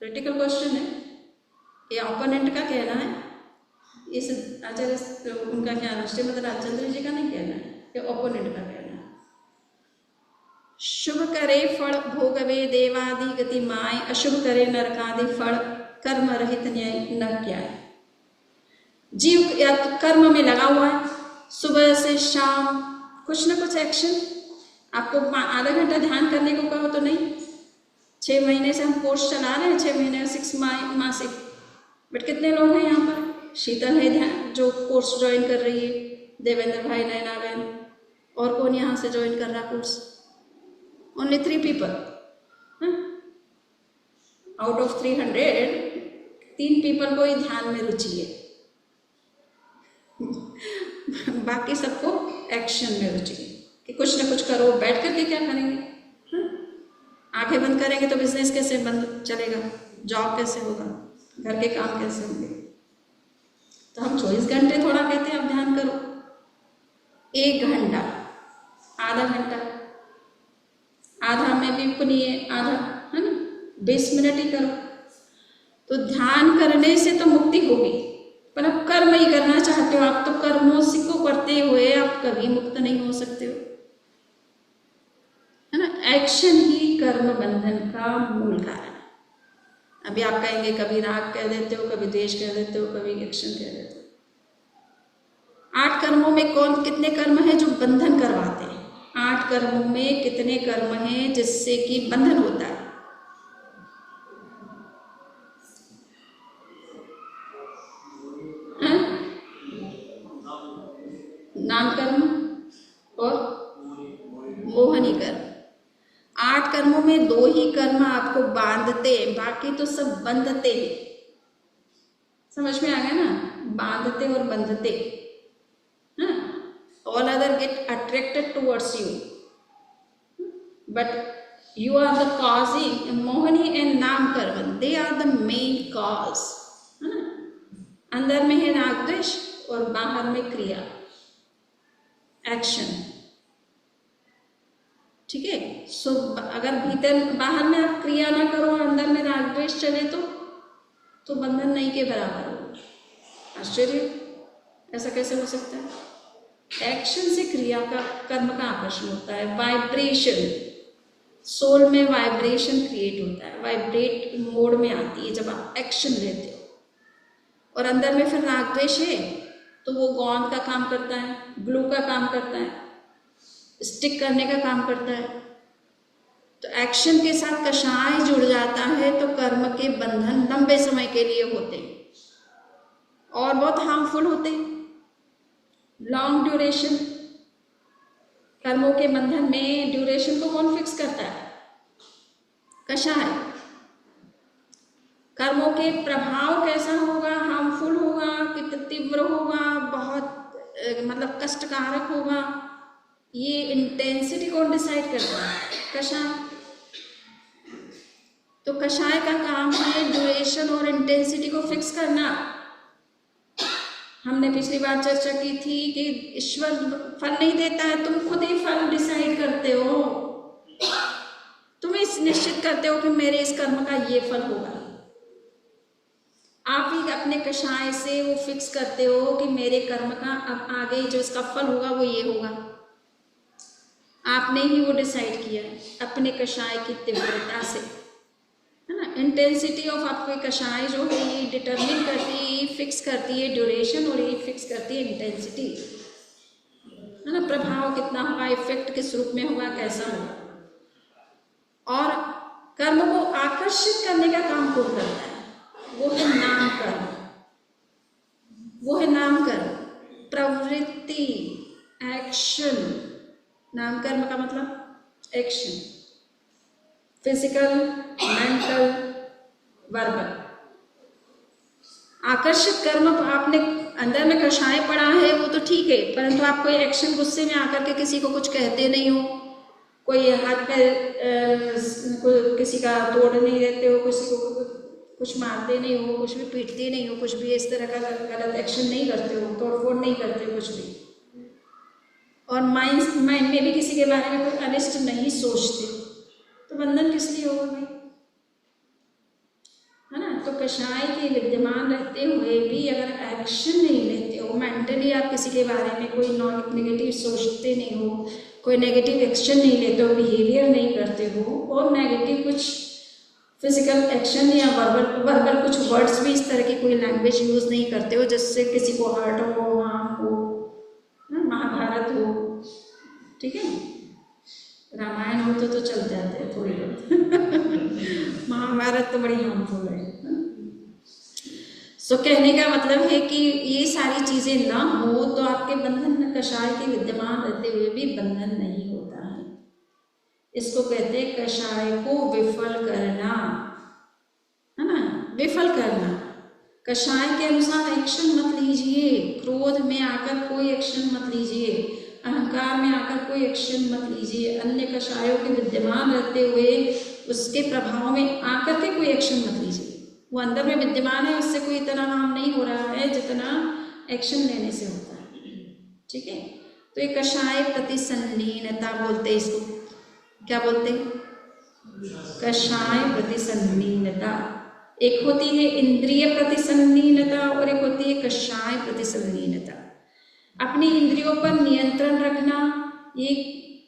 क्रिटिकल क्वेश्चन है। ये ओपोनेंट का कहना है, इस आचार्य उनका क्या है, श्रीमद राजचंद्र जी का नहीं कहना है, ये ओपोनेंट का कहना है। शुभ करे फल भोगवे देवादि गति माय, अशुभ करे नरकादि फल कर्म रहित न्याय न क्या है। जीव या तो कर्म में लगा हुआ है, सुबह से शाम कुछ ना कुछ एक्शन। आपको आधा घंटा ध्यान करने को कहो तो नहीं, 6 महीने से हम कोर्स चला रहे हैं, 6 महीने 6 मासिक, बट कितने लोग हैं यहाँ पर? शीतल है ध्यान जो कोर्स ज्वाइन कर रही है, देवेंद्र भाई, नैना बहन, और कौन यहाँ से ज्वाइन कर रहा course? Only 3 people out of 300। 3 people को ही ध्यान में रुचि है, बाकी सबको एक्शन में रुचि है कि कुछ ना कुछ करो। बैठ करके क्या करेंगे? आंखें बंद करेंगे तो बिजनेस कैसे बंद चलेगा, जॉब कैसे होगा, घर के काम कैसे होंगे? तो हम 24 घंटे थोड़ा कहते हैं आप ध्यान करो, 1 घंटा, आधा घंटा, आधा में भी नहीं है, आधा है ना, 20 मिनट ही करो। तो ध्यान करने से तो मुक्ति होगी, पर अब कर्म ही करना चाहते हो आप, तो कर्मों से को करते हुए आप कभी मुक्त नहीं हो सकते हो, है ना। एक्शन ही कर्म बंधन का मूल कारण है। अभी आप कहेंगे कभी राग कह देते हो, कभी द्वेष कह देते हो, कभी एक्शन कह देते हो। 8 कर्मों में कौन कितने कर्म हैं जो बंधन करवाते हैं? 8 कर्मों में कितने कर्म हैं जिससे कि बंधन होता है? नाम कर्म और मोहनी कर्म। 8 कर्मों में 2 ही कर्म आपको बांधते हैं, बाकी तो सब बंधते हैं। समझ में आ गया ना? बांधते और बंधते, all other get attracted towards you, but you are the causing. मोहनी एंड नाम कर्म, they are the main cause, है ना। अंदर में है राग द्वेष और बाहर में क्रिया, एक्शन, ठीक है। सो अगर भीतर बाहर में आप क्रिया ना करो, अंदर में राग द्वेष चले तो बंधन नहीं के बराबर हो। आश्चर्य, ऐसा कैसे हो सकता है? एक्शन से क्रिया का, कर्म का आकर्षण होता है, वाइब्रेशन, सोल में वाइब्रेशन क्रिएट होता है, वाइब्रेट मोड में आती है जब आप एक्शन लेते हो। और अंदर में फिर राग द्वेष है तो वो गॉन का काम करता है, ग्लू का काम करता है, स्टिक करने का काम करता है। तो एक्शन के साथ कषाय जुड़ जाता है तो कर्म के बंधन लंबे समय के लिए होते हैं और बहुत हार्मफुल होते हैं, लॉन्ग ड्यूरेशन। कर्मों के बंधन में ड्यूरेशन को कौन फिक्स करता है? कषाय। कर्मों के प्रभाव कैसा होगा, हार्मफुल होगा, कितना तीव्र होगा, बहुत मतलब कष्टकारक होगा, ये इंटेंसिटी कौन डिसाइड करता है? कषाय। तो कषाय का काम है ड्यूरेशन और इंटेंसिटी को फिक्स करना। हमने पिछली बार चर्चा की थी कि ईश्वर फल नहीं देता है, तुम खुद ही फल डिसाइड करते हो, तुम इस निश्चित करते हो कि मेरे इस कर्म का ये फल होगा। आप ही अपने कषाय से वो फिक्स करते हो कि मेरे कर्म का अब आगे जो इसका फल होगा वो ये होगा। आपने ही वो डिसाइड किया है अपने कषाय की तीव्रता से, है ना। इंटेंसिटी ऑफ आपके कषाय जो है ये डिटरमिन करती है, ये फिक्स करती है ड्यूरेशन और ये फिक्स करती है इंटेंसिटी, है ना। प्रभाव कितना होगा, इफेक्ट किस रूप में होगा, कैसा होगा। और कर्म को आकर्षित करने का काम कौन करता है? वो है नाम कर्म, वो है नाम कर्म, प्रवृत्ति, एक्शन। नाम कर्म का मतलब एक्शन, फिजिकल, मेंटल, वर्बल। आकर्षित कर्म आपने अंदर में कषाय पड़ा है वो तो ठीक है, परंतु आप कोई एक्शन गुस्से में आकर के किसी को कुछ कहते नहीं हो, कोई हाथ पे किसी का तोड़ नहीं देते हो, किसी को कुछ मारते नहीं हो, कुछ भी पीटते नहीं हो, कुछ भी इस तरह का गलत एक्शन नहीं करते हो, तोड़फोड़ नहीं करते हो कुछ भी, और माइंड में भी किसी के बारे में कोई अनिष्ट नहीं सोचते, तो बंधन किस लिए होगा भाई, है ना। तो कषाय के विद्यमान रहते हुए भी अगर एक्शन नहीं लेते हो, मेंटली आप किसी के बारे में कोई नेगेटिव सोचते नहीं हो, कोई नेगेटिव एक्शन नहीं लेते हो, बिहेवियर नहीं करते हो, और नेगेटिव कुछ फिजिकल एक्शन या वर्बल कुछ वर्ड्स भी इस तरह की कोई लैंग्वेज यूज नहीं करते हो जिससे किसी को हर्ट हो, हार्म हो, महाभारत हो, ठीक है। रामायण हो तो चल जाते हैं थोड़ी बहुत महाभारत तो बड़ी हार्मफुल है। सो कहने का मतलब है कि ये सारी चीजें ना हो तो आपके बंधन कषाय के विद्यमान रहते हुए भी बंधन नहीं होता है। इसको कहते हैं कषाय को विफल करना, है ना, विफल करना। कषाय के अनुसार एक्शन मत लीजिए, क्रोध में आकर कोई एक्शन मत लीजिए, अहंकार में आकर कोई एक्शन मत लीजिए, अन्य कषायों के विद्यमान रहते हुए उसके प्रभाव में आकर के कोई एक्शन मत लीजिए। वो अंदर में विद्यमान है, उससे कोई इतना हार्म नहीं हो रहा है जितना एक्शन लेने से होता है। ठीक है, तो ये कषाय प्रतिसंलीनता बोलते हैं इसको। क्या बोलते हैं? कषाय प्रतिसंलीनता। एक होती है इंद्रिय प्रतिसंलीनता और एक होती है कषाय प्रतिसंलीनता। अपनी इंद्रियों पर नियंत्रण रखना, ये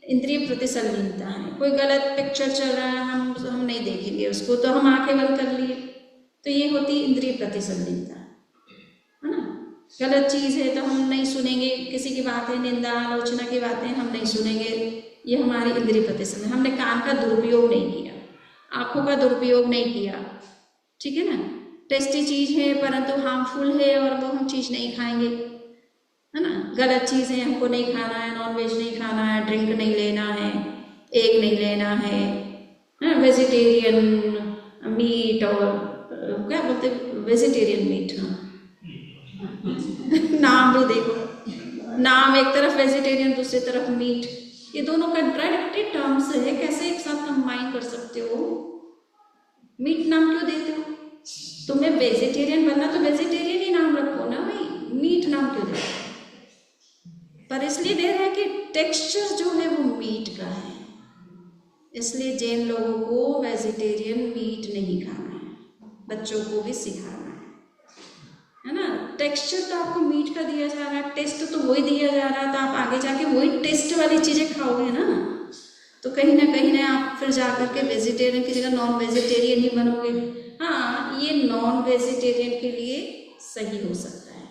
इंद्रिय प्रतिसंलीनता है। कोई गलत पिक्चर चल रहा है, हम नहीं देखेंगे उसको, तो हम आंखें बंद कर लिए, तो ये होती है इंद्रिय प्रतिसंलीनता, है ना। गलत चीज़ है तो हम नहीं सुनेंगे, किसी की बातें, निंदा आलोचना की बातें हम नहीं सुनेंगे, ये हमारी इंद्रिय प्रतिसंलीनता। हमने कान का दुरुपयोग नहीं किया, आँखों का दुरुपयोग नहीं किया, ठीक है ना। टेस्टी चीज़ है परंतु हार्मफुल है और वो हम चीज़ नहीं खाएंगे, है ना। गलत चीज़ है, हमको नहीं खाना है, नॉनवेज नहीं खाना है, ड्रिंक नहीं लेना है, एग नहीं लेना है, वेजिटेरियन मीट और क्या बोलते वेजिटेरियन मीट, हाँ नाम भी देखो, नाम एक तरफ वेजिटेरियन दूसरी तरफ मीट, ये दोनों कंट्राडिक्टेड टर्म्स है, कैसे एक साथ कंबाइन कर सकते हो? मीट नाम क्यों देते हो? तुम्हें वेजिटेरियन बनना तो वेजिटेरियन ही नाम रखो ना भाई, मीट नाम क्यों देते हो? पर इसलिए दे रहा है कि टेक्सचर जो है वो मीट का है, इसलिए जैन लोगों को वेजिटेरियन मीट नहीं खाना है, बच्चों को भी सिखाना है ना। टेक्सचर तो आपको मीट का दिया जा रहा है, टेस्ट तो वही दिया जा रहा है, तो आप आगे जाके वही टेस्ट वाली चीज़ें खाओगे ना, तो कहीं ना आप फिर जाकर के वेजिटेरियन की जगह नॉन वेजिटेरियन ही बनोगे। हाँ, ये नॉन वेजिटेरियन के लिए सही हो सकता है,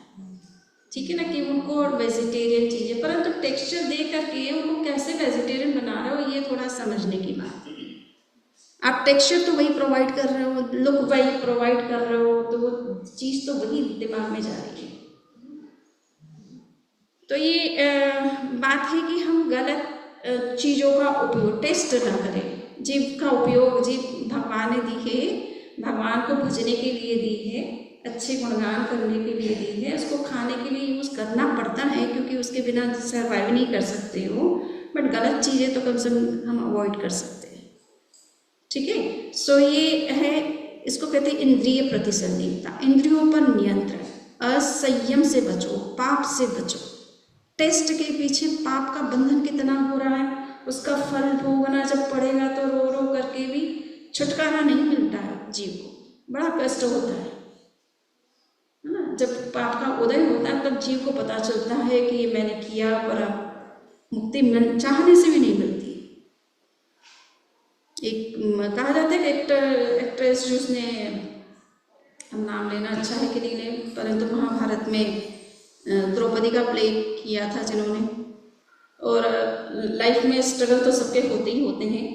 ठीक है ना, कि उनको वेजिटेरियन चीज़ें, परंतु टेक्सचर दे करके उनको कैसे वेजिटेरियन बना रहे हो, ये थोड़ा समझने की बात है। आप टेक्सचर तो वही प्रोवाइड कर रहे हो, लुक वही प्रोवाइड कर रहे हो, तो वो चीज़ तो वही दिमाग में जा रही है। तो ये बात है कि हम गलत चीज़ों का उपयोग, टेस्ट ना करें। जीभ का उपयोग, जीभ भगवान ने दी है, भगवान को भजने के लिए दी है, अच्छे गुणगान करने के लिए दी है, उसको खाने के लिए यूज़ करना पड़ता है क्योंकि उसके बिना सर्वाइव नहीं कर सकते हो, बट गलत चीज़ें तो कम से कम हम अवॉइड कर सकते हैं, ठीक है। सो ये है, इसको कहते हैं इंद्रिय प्रतिसंलीनता, इंद्रियों पर नियंत्रण, असंयम से बचो, पाप से बचो। टेस्ट के पीछे पाप का बंधन कितना हो रहा है, उसका फल भोगना जब पड़ेगा तो रो रो करके भी छुटकारा नहीं मिलता है, जीव को बड़ा कष्ट होता है ना। जब पाप का उदय होता है तब जीव को पता चलता है कि ये मैंने किया, पर अब मुक्ति चाहने से भी नहीं मिलती। एक कहा जाता है कि एक्ट्रेस जिसने, हम नाम लेना अच्छा है कि नहीं, परंतु महाभारत में द्रौपदी का प्ले किया था जिन्होंने, और लाइफ में स्ट्रगल तो सबके होते ही होते हैं,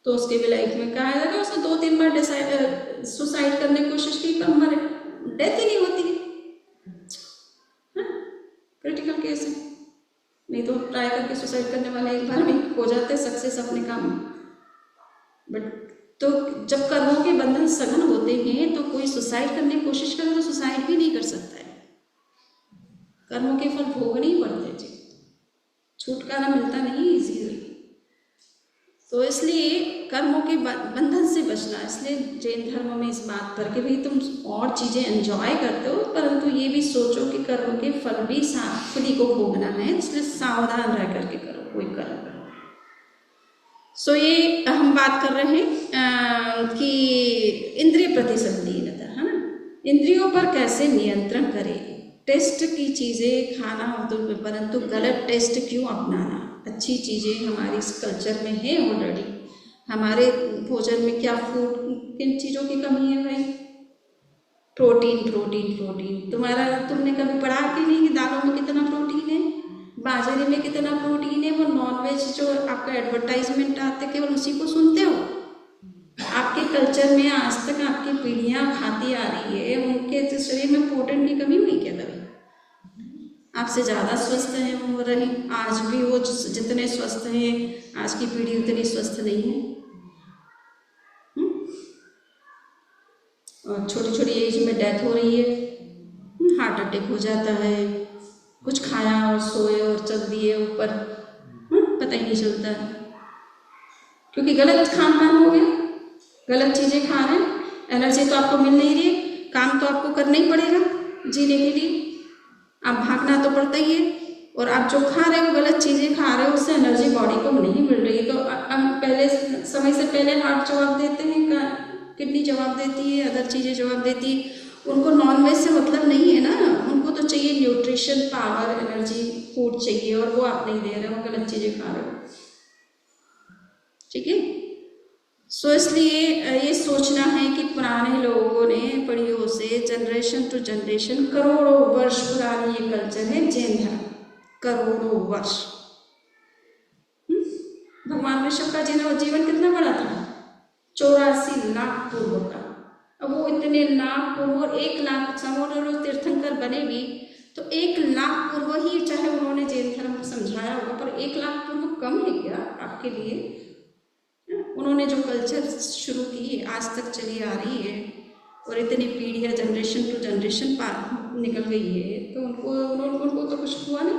तो उसके भी लाइफ में कहा जाता है उसने 2-3 बार सुसाइड करने की कोशिश की पर मरे, डेथ ही नहीं होती है, क्रिटिकल केस है, नहीं तो ट्राई करके सुसाइड करने वाले एक बार में हो जाते सक्सेस अपने काम में। बट तो जब कर्मों के बंधन सघन होते हैं तो कोई सुसाइड करने की कोशिश करे तो सुसाइड भी नहीं कर सकता है, कर्मों के फल भोगने ही पड़ते जी, छुटकारा मिलता नहीं इजीली। तो इसलिए कर्मों के बंधन से बचना, इसलिए जैन धर्म में इस बात पर कि भाई तुम और चीज़ें एंजॉय करते हो परंतु ये भी सोचो कि कर्म के फल भी खुद ही को भोगना है, इसलिए सावधान रह करके करो कोई कर्म करो। सो ये हम बात कर रहे हैं कि इंद्रिय प्रतिसंलीनता, है ना, इंद्रियों पर कैसे नियंत्रण करें। टेस्ट की चीज़ें खाना तो, परंतु गलत टेस्ट क्यों अपनाना, अच्छी चीज़ें हमारी इस कल्चर में है ऑलरेडी। हमारे भोजन में क्या फूड, किन चीज़ों की कमी है भाई? Protein protein protein. तुमने कभी पढ़ा कि नहीं कि दालों में कितना प्रोटीन है, बाजरे में कितना प्रोटीन है? वो नॉनवेज जो आपका एडवर्टाइजमेंट आते केवल उसी को सुनते हो। आपके कल्चर में आज तक आपकी पीढ़ियां खाती आ रही है, उनके शरीर में प्रोटीन की कमी हुई क्या कभी? आपसे ज़्यादा स्वस्थ है वो रहे, आज भी वो जितने स्वस्थ हैं, आज की पीढ़ी उतनी स्वस्थ नहीं है। और छोटी छोटी एज में डेथ हो रही है, हार्ट अटैक हो जाता है, कुछ खाया और सोए और चल दिए ऊपर, पता ही नहीं चलता है, क्योंकि गलत खान पान हो गया, गलत चीज़ें खा रहे हैं। एनर्जी तो आपको मिल नहीं रही है, काम तो आपको करना ही पड़ेगा जीने के लिए, आप भागना तो पड़ता ही है, और आप जो खा रहे हो गलत चीज़ें खा रहे हो, उससे एनर्जी बॉडी को नहीं मिल रही। तो हम पहले समय से पहले हार्ट जवाब देते हैं, किडनी जवाब देती है, अदर चीज़ें जवाब देती है। उनको नॉनवेज से मतलब नहीं है ना, उनको तो चाहिए न्यूट्रिशन, पावर, एनर्जी, फूड चाहिए, और वो आप नहीं दे रहे हो, गलत चीज़ें खा रहे हो। ठीक है, सो इसलिए ये सोचना है कि पुराने लोगों ने पीढ़ियों से, जनरेशन टू जनरेशन, करोड़ों वर्ष पुरानी ये कल्चर है जैन धर्म, करोड़ों वर्ष। भगवान विष्णु का जीवन कितना बड़ा था, 84 लाख पूर्व का। अब वो इतने लाख पूर्व और 1 लाख समोर तीर्थंकर बने भी, तो 1 लाख पूर्व ही चाहे उन्होंने जैन धर्म समझाया होगा, पर 1 लाख पूर्व कम है क्या आपके लिए? उन्होंने जो कल्चर शुरू की आज तक चली आ रही है, और इतनी पीढ़ियाँ जनरेशन टू जनरेशन पार निकल गई है, तो उनको तो कुछ हुआ नहीं,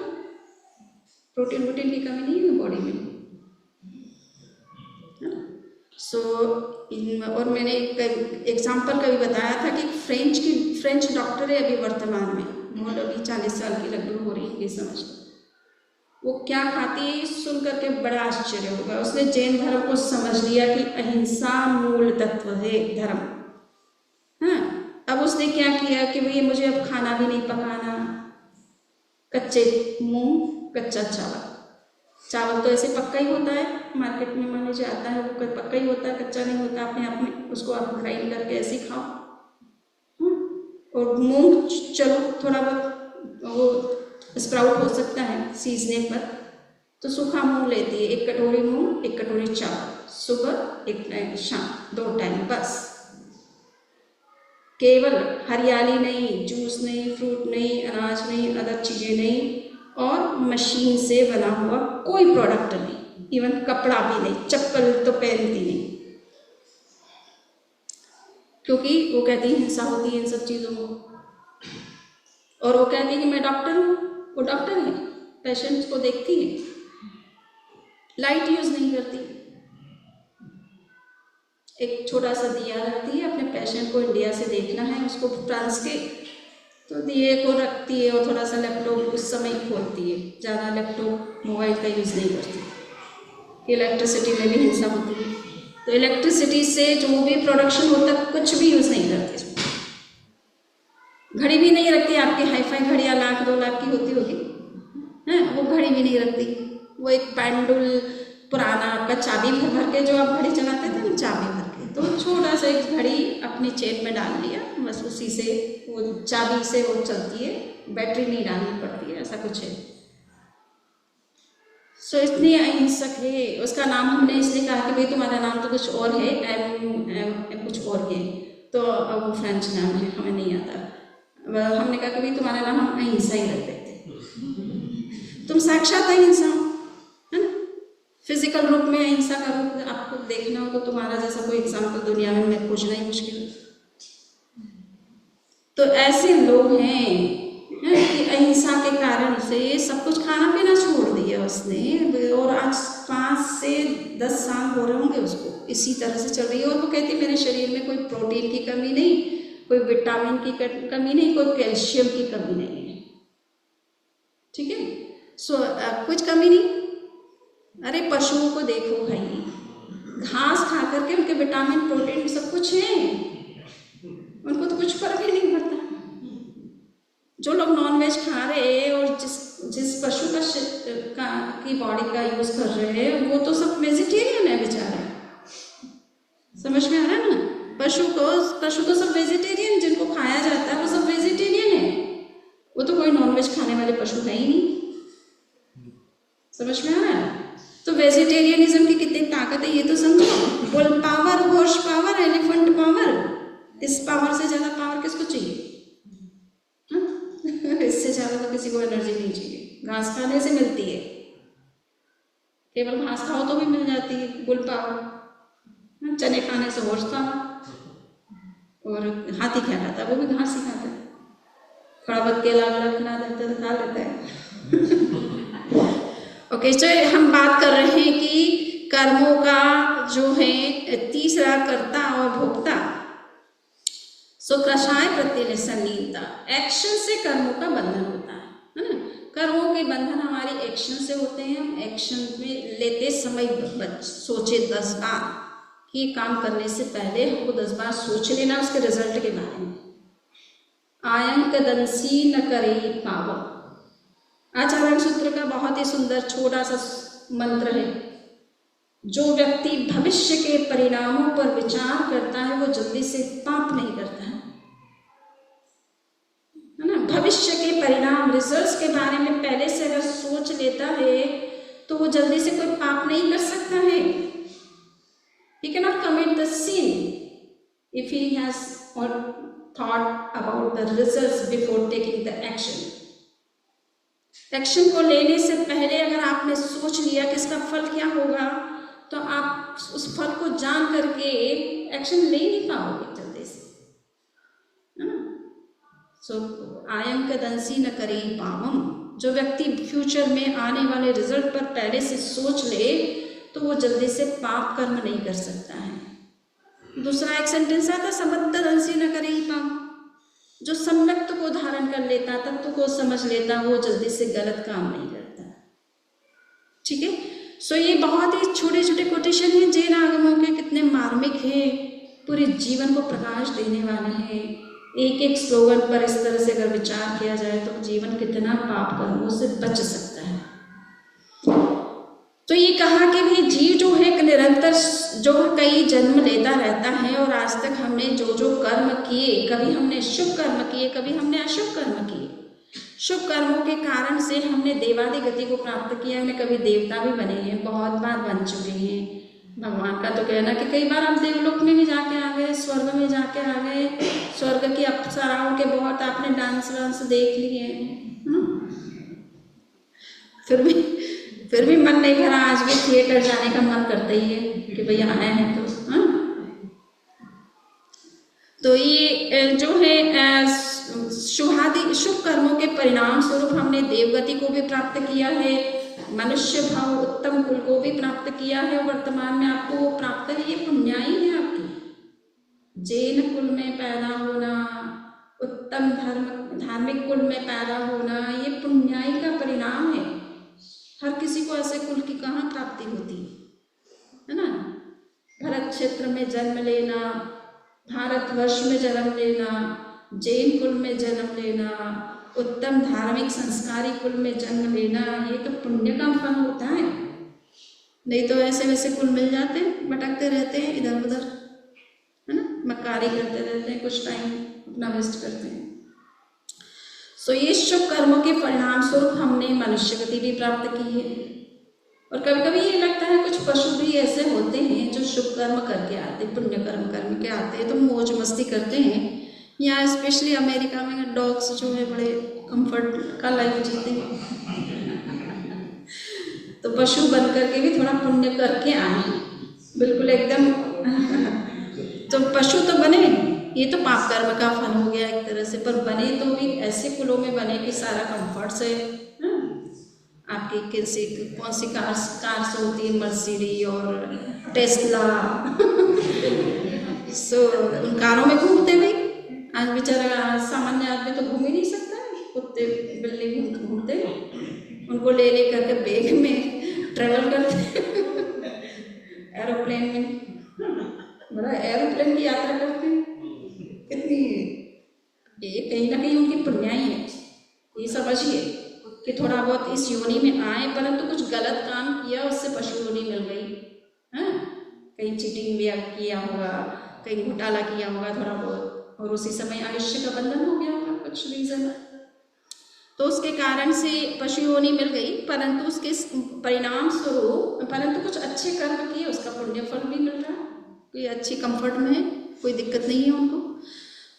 प्रोटीन वोटीन की कमी नहीं है बॉडी में। सो और मैंने एक एग्जाम्पल कभी बताया था कि फ्रेंच डॉक्टर है अभी वर्तमान में, वो अभी 40 साल की लगभग हो रही है, ये समझ लो। वो क्या खाती है सुन करके बड़ा आश्चर्य होगा। उसने जैन धर्म को समझ लिया कि अहिंसा मूल तत्व है धर्म। हाँ, अब उसने क्या किया कि भाई मुझे अब खाना भी नहीं पकाना, कच्चे मूंग, कच्चा चावल तो ऐसे पक्का ही होता है, मार्केट में मान लीजिए आता है, वो पक्का ही होता है, कच्चा नहीं होता अपने आप में, उसको आप ग्राइंड करके ऐसे ही खाओ। और मूंग चलो थोड़ा बहुत वो स्प्राउट हो सकता है सीजने पर, तो सूखा मूंग लेती है, 1 कटोरी मूंग, 1 कटोरी चावल, सुबह 1 टाइम, शाम 2 टाइम बस। केवल हरियाली नहीं, जूस नहीं, फ्रूट नहीं, अनाज नहीं, अदर चीज़ें नहीं, और मशीन से बना हुआ कोई प्रोडक्ट नहीं, इवन कपड़ा भी नहीं, चप्पल तो पहनती नहीं, क्योंकि वो कहती है हिंसा होती है इन सब चीज़ों को। और वो कहती है कि मैं डॉक्टर हूँ, वो डॉक्टर है, पेशेंट्स को देखती है, लाइट यूज़ नहीं करती, एक छोटा सा दिया रखती है, अपने पेशेंट को इंडिया से देखना है उसको फ्रांस के, तो दिए को रखती है, और थोड़ा सा लैपटॉप उस समय खोलती है, ज़्यादा लैपटॉप मोबाइल का यूज़ नहीं करती। इलेक्ट्रिसिटी में भी हिंसा होती है, तो इलेक्ट्रिसिटी से जो भी प्रोडक्शन होता है कुछ भी यूज़ नहीं करती। घड़ी भी नहीं रखती, आपकी हाईफाई घड़ियाँ 1-2 लाख की होती होगी, हैं, वो घड़ी भी नहीं रखती, वो एक पेंडुल पुराना आपका चाबी भर के, जो आप घड़ी चलाते थे ना चाबी भर के, तो छोटा सा एक घड़ी अपनी चेन में डाल लिया, बस उसी से वो चाबी से वो चलती है, बैटरी नहीं डालनी पड़ती है, ऐसा कुछ है। सो इतनी अहिंसक है, उसका नाम हमने इसलिए कहा कि भाई तुम्हारा नाम तो कुछ और है, एम कुछ और है, तो वो फ्रेंच नाम है, हमें नहीं आता। हमने कहा कि भाई तुम्हारा नाम हम अहिंसा ही रख देते, तुम साक्षात अहिंसा हो, है ना। फिजिकल रूप में अहिंसा का रूप आपको देखना हो तो तुम्हारा जैसा कोई एग्जाम्पल दुनिया में खोजना ही मुश्किल है। तो ऐसे लोग हैं कि अहिंसा के कारण से सब कुछ खाना पीना छोड़ दिया उसने, और आज 5 से 10 साल हो रहे होंगे उसको इसी तरह से चल रही है। और वो कहती मेरे शरीर में कोई प्रोटीन की कमी नहीं, कोई विटामिन की कमी नहीं, कोई कैल्शियम की कमी नहीं है, ठीक है। सो कुछ कमी नहीं। अरे पशुओं को देखो भाई, घास खा करके उनके विटामिन, प्रोटीन सब कुछ है, उनको तो कुछ फर्क ही नहीं पड़ता। जो लोग नॉनवेज खा रहे हैं और जिस पशु की बॉडी का यूज कर रहे हैं, वो तो सब वेजिटेरियन है बेचारे, समझ में आ रहा है ना। पशु तो सब वेजिटेरियन, जिनको खाया जाता है वो सब वेजिटेरियन है, वो तो कोई नॉनवेज खाने वाले पशु है ही नहीं, समझ में आ रहा है। तो वेजिटेरियनिज्म की कितनी ताकत है ये तो समझो। Bull power, horse power, elephant power, इस पावर से ज्यादा पावर किसको चाहिए? इससे ज्यादा तो किसी को एनर्जी नहीं चाहिए। घास खाने से मिलती है, केवल घास खाओ तो भी मिल जाती है बुल पावर। चने खाने से हॉर्स पावर, और हाथी क्या खाता है? वो भी घास ही खाता है। थोड़ा बहुत केला वेला खिला देते तो खा लेते हैं। ओके, तो हम बात कर रहे हैं कि कर्मों का जो है तीसरा कर्ता और भोक्ता। सो कृषाय प्रत्यय संलीनता, एक्शन से कर्मों का बंधन होता है ना। कर्मों के बंधन हमारे एक्शन से होते हैं। हम एक्शन में लेते समय सोचे 10 बार कि ये काम करने से पहले हमको 10 बार सोच लेना उसके रिजल्ट के बारे में। आयं कदंसी न करे पावक, आचार्य सूत्र का बहुत ही सुंदर छोटा सा मंत्र है। जो व्यक्ति भविष्य के परिणामों पर विचार करता है वो जल्दी से पाप नहीं करता है ना। भविष्य के परिणाम, रिजल्ट्स के बारे में पहले से अगर सोच लेता है तो वो जल्दी से कोई पाप नहीं कर सकता है। He cannot commit the sin if he has or thought about the results before taking the action. Action को लेने से पहले अगर आपने सोच लिया कि इसका फल क्या होगा तो आप उस फल को जान करके एक्शन ले नहीं पाओगे जल्दी से, है ना। सो आयं कदंसी न करे पावम, जो व्यक्ति फ्यूचर में आने वाले रिजल्ट पर पहले से सोच ले तो वो जल्दी से पाप कर्म नहीं कर सकता है। दूसरा एक सेंटेंस आता, समत्तदंसी न करे पाप, जो सम्यक्त को धारण कर लेता, तत्व को समझ लेता, वो जल्दी से गलत काम नहीं करता। ठीक है, सो ये बहुत ही छोटे छोटे कोटेशन हैं। जैन आगमों के कितने मार्मिक हैं, पूरे जीवन को प्रकाश देने वाले हैं। एक एक स्लोगन पर इस तरह से अगर विचार किया जाए तो जीवन कितना पाप कर्मों से बच सकता है। तो ये कहा कि भी जीव जो है निरंतर जो कई जन्म लेता रहता है और आज तक हमने जो जो कर्म किए, कभी हमने शुभ कर्म किए, कभी हमने अशुभ कर्म किए। शुभ कर्मों के कारण से हमने देवादि गति को प्राप्त किया, हमने कभी देवता भी बने हैं, बहुत बार बन चुके हैं। भगवान का तो कहना कि कई बार आप देवलोक में भी जाके आ गए, स्वर्ग में जाके आ गए, स्वर्ग की अप्सराओं के बहुत आपने डांस वांस देख लिए हैं। फिर भी मन नहीं भरा, आज भी थिएटर जाने का मन करता ही है कि भैया आए हैं तो। हाँ, तो ये जो है शुभ कर्मों के परिणाम स्वरूप हमने देवगति को भी प्राप्त किया है, मनुष्य भाव उत्तम कुल को भी प्राप्त किया है। वर्तमान में आपको वो प्राप्त है, ये पुण्याई है आपकी। जैन कुल में पैदा होना, उत्तम धार्मिक कुल में पैदा होना, ये पुण्याई का परिणाम है। हर किसी को ऐसे कुल की कहाँ प्राप्ति होती है ना। भरत क्षेत्र में जन्म लेना, भारतवर्ष में जन्म लेना, जैन कुल में जन्म लेना, उत्तम धार्मिक संस्कारी कुल में जन्म लेना, ये तो पुण्य का फल होता है। नहीं तो ऐसे वैसे कुल मिल जाते हैं, भटकते रहते हैं इधर उधर, है ना, मक्कारी करते रहते हैं, कुछ टाइम अपना वेस्ट करते हैं। सो ये शुभ कर्मों के परिणाम स्वरूप हमने मनुष्य गति भी प्राप्त की है। और कभी कभी ये लगता है कुछ पशु भी ऐसे होते हैं जो शुभ कर्म करके आते, पुण्य कर्म करके आते हैं तो मौज मस्ती करते हैं। यहाँ स्पेशली अमेरिका में डॉग्स जो है बड़े कंफर्ट का लाइफ जीते हैं। तो पशु बन करके भी थोड़ा पुण्य करके आए, बिल्कुल एकदम। तो पशु तो बने, ये तो पाप कर्म का फल हो गया एक तरह से, पर बने तो भी ऐसे कुलों में बने कि सारा कंफर्ट से। आपकी कौन सी कार्स होती है, मर्सिडी और टेस्ला। सो उन कारों में घूमते हुए आज बेचारा सामान्य आदमी तो घूम ही नहीं सकता है। कुत्ते बिल्ली घूमते, उनको ले करके बैग में ट्रेवल करते, एरोप्लेन में, बड़ा एरोप्लेन की यात्रा करते हैं। कितनी ये कहीं ना कहीं उनकी पुण्याई है। ये समझिए कि थोड़ा बहुत इस योनि में आए, परंतु कुछ गलत काम किया, उससे पशु योनि मिल गई। हाँ, कहीं चीटिंग भी किया होगा, कहीं घोटाला किया होगा थोड़ा बहुत, और उसी समय आयुष्य का बंधन हो गया होगा कुछ रीजन, तो उसके कारण से पशु योनि मिल गई। परंतु उसके परिणाम स्वरूप, परंतु कुछ अच्छे कर्म किए, उसका पुण्य फल भी मिल रहा है। कोई अच्छी कंफर्ट में है, कोई दिक्कत नहीं है उनको।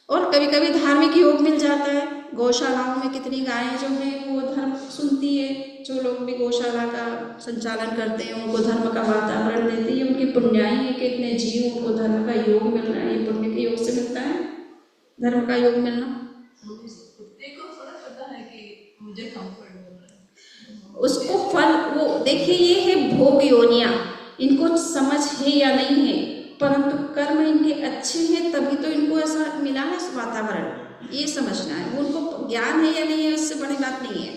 और कभी कभी धार्मिक योग मिल जाता है। गौशालाओं में कितनी गायें जो है वो धर्म सुनती है, जो लोग भी गौशाला का संचालन करते हैं उनको धर्म का वातावरण देती है। उनकी पुण्याई है कि इतने जीवों को धर्म का योग मिल रहा है। ये पुण्य के योग से मिलता है, धर्म का योग मिलना। उसको फल, वो देखिए ये है भोग योनिया, इनको समझ है या नहीं है, परंतु कर्म इनके अच्छे हैं तभी तो इनको ऐसा मिला है वातावरण, ये समझना है। उनको ज्ञान है या नहीं है उससे बड़ी बात नहीं है,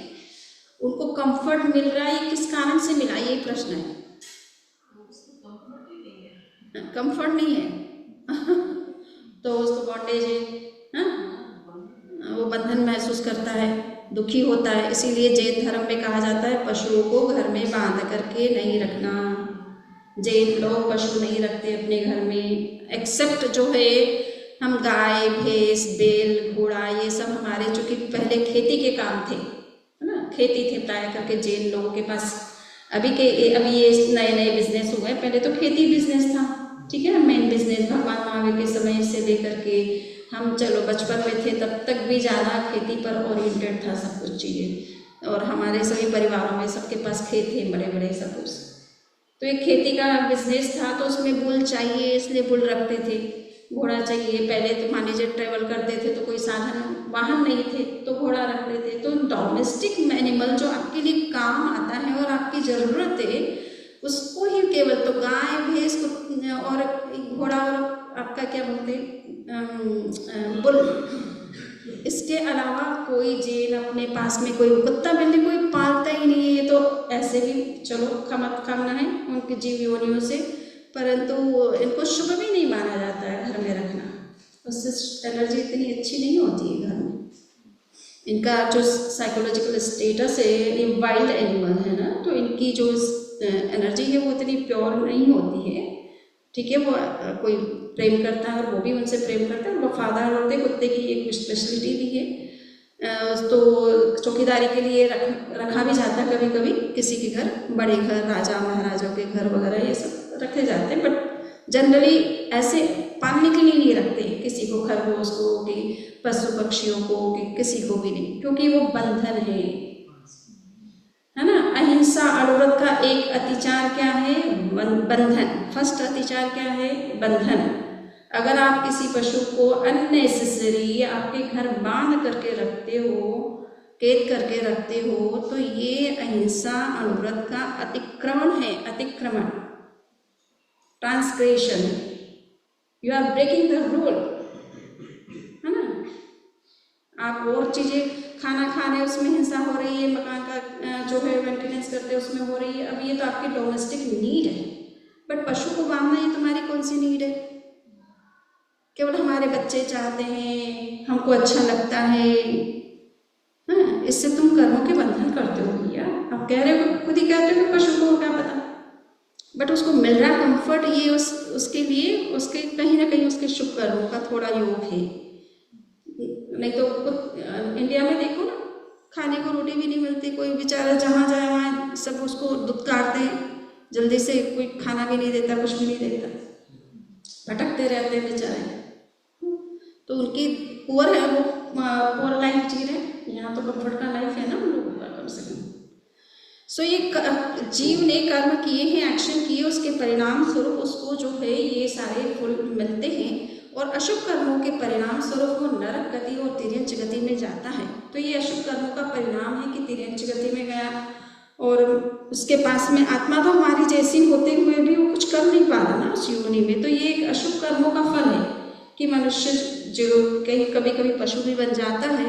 उनको कंफर्ट मिल रहा है, ये किस कारण से मिला, ये प्रश्न है। कंफर्ट नहीं है तो उसको बॉन्डेज है, वो बंधन महसूस करता है, दुखी होता है। इसीलिए जैन धर्म में कहा जाता है पशुओं को घर में बांध करके नहीं रखना। जैन लोग पशु नहीं रखते अपने घर में, एक्सेप्ट जो है हम गाय भैंस बैल घोड़ा ये सब हमारे चूँकि पहले खेती के काम थे, है ना, खेती थे प्राय करके जैन लोगों के पास। अभी ये नए नए बिजनेस हुए, पहले तो खेती बिजनेस था, ठीक है, मेन बिजनेस भगवान महावीर के समय से लेकर के हम चलो बचपन में थे तब तक भी ज़्यादा खेती पर ओरिएंटेड था सब कुछ चीज़ें, और हमारे सभी परिवारों में सबके पास खेत थे बड़े बड़े सब कुछ। तो एक खेती का बिजनेस था, तो उसमें बुल चाहिए इसलिए बुल रखते थे, घोड़ा चाहिए। पहले तो मान लीजिए ट्रेवल करते थे तो कोई साधन वाहन नहीं थे तो घोड़ा रखते थे। तो डोमेस्टिक एनिमल जो आपके लिए काम आता है और आपकी ज़रूरत है उसको ही केवल, तो गाय भैंस और घोड़ा और आपका क्या बोलते हैं बुल, इसके अलावा कोई जैन अपने पास में कोई कुत्ता बिल्ली कोई पालता ही नहीं है। तो ऐसे भी चलो खाना है उनकी जीव योनियों से, परंतु इनको शुभ भी नहीं माना जाता है घर में रखना, उससे एनर्जी इतनी अच्छी नहीं होती है घर में। इनका जो साइकोलॉजिकल स्टेटस है, ये वाइल्ड एनिमल है ना, तो इनकी जो एनर्जी है वो इतनी प्योर नहीं होती है, ठीक है। वो कोई प्रेम करता है और वो भी उनसे प्रेम करता है, वफादार होते हैं। कुत्ते की एक स्पेशलिटी भी है, तो चौकीदारी के लिए रखा भी जाता है कभी कभी किसी के घर, बड़े घर राजा महाराजाओं के घर वगैरह ये सब रखे जाते हैं, बट जनरली ऐसे पालने के लिए नहीं रखते किसी को, खरगोश को कि पशु पक्षियों को कि किसी को भी नहीं, क्योंकि वो बंधन है ना। अहिंसा अनुव्रत का एक अतिचार क्या है, बंधन। फर्स्ट अतिचार क्या है, बंधन। अगर आप किसी पशु को अननेसेसरी आपके घर बांध करके रखते हो, कैद करके रखते हो, तो ये अहिंसा अनुव्रत का अतिक्रमण है, अतिक्रमण, transgression, you are breaking the rule, है ना। आप और चीज़ें खाना खाने उसमें हिंसा हो रही है, मकान का जो है मेंटेनेंस करते हैं उसमें हो रही है, अब ये तो आपकी डोमेस्टिक नीड है। बट पशु को बांधना ये तुम्हारी कौन सी नीड है, केवल हमारे बच्चे चाहते हैं, हमको अच्छा लगता है, हाँ, इससे तुम कर्मों के बंधन करते हो भैया। आप कह रहे हो, खुद ही कहते हो पशु को क्या पता, बट उसको मिल रहा कंफर्ट, ये उसके लिए उसके कहीं ना कहीं उसके शुभ कर्मों का थोड़ा योग है। नहीं तो इंडिया में देखो ना, खाने को रोटी भी नहीं मिलती, कोई बेचारा जहाँ जाए वहाँ सब उसको दुत्कारते हैं, जल्दी से कोई खाना भी नहीं देता, कुछ भी नहीं देता, भटकते रहते हैं बेचारे। तो उनकी पुअर है, वो पुअर लाइफ जी रहे, यहाँ तो कंफर्ट का लाइफ है ना उन लोगों का कम से कम। सो ये जीव ने कर्म किए हैं, एक्शन किए, उसके परिणाम स्वरूप उसको जो है ये सारे फल मिलते हैं, और अशुभ कर्मों के परिणाम स्वरूप वो नरक गति और तिर्यंच गति में जाता है। तो ये अशुभ कर्मों का परिणाम है कि तिर्यंच गति में गया, और उसके पास में आत्मा तो हमारी जैसी होते हुए भी वो कुछ कर नहीं पा रहा ना उस योनि में। तो ये एक अशुभ कर्मों का फल है कि मनुष्य जो कहीं कभी कभी पशु भी बन जाता है,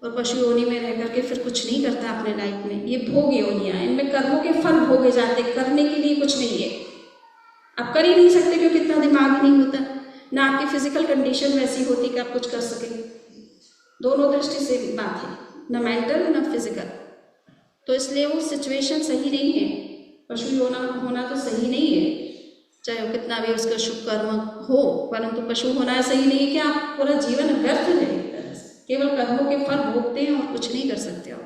और पशु योनि में रह करके फिर कुछ नहीं करता अपने लाइफ में। ये भोग योनियाँ, इनमें कर्मों के फल भोगे जाते, करने के लिए कुछ नहीं है, आप कर ही नहीं सकते क्योंकि इतना दिमाग ही नहीं होता, ना आपकी फिजिकल कंडीशन वैसी होती कि आप कुछ कर सकें। दोनों दृष्टि से बात है, ना मेंटल ना फिजिकल। तो इसलिए वो सिचुएशन सही नहीं है, पशु होना तो सही नहीं है, चाहे वो कितना भी उसका शुभ कर्म हो, परंतु पशु होना सही नहीं है कि आप पूरा जीवन व्यर्थ है, केवल कर्मों के फल भोगते हैं और कुछ नहीं कर सकते हो।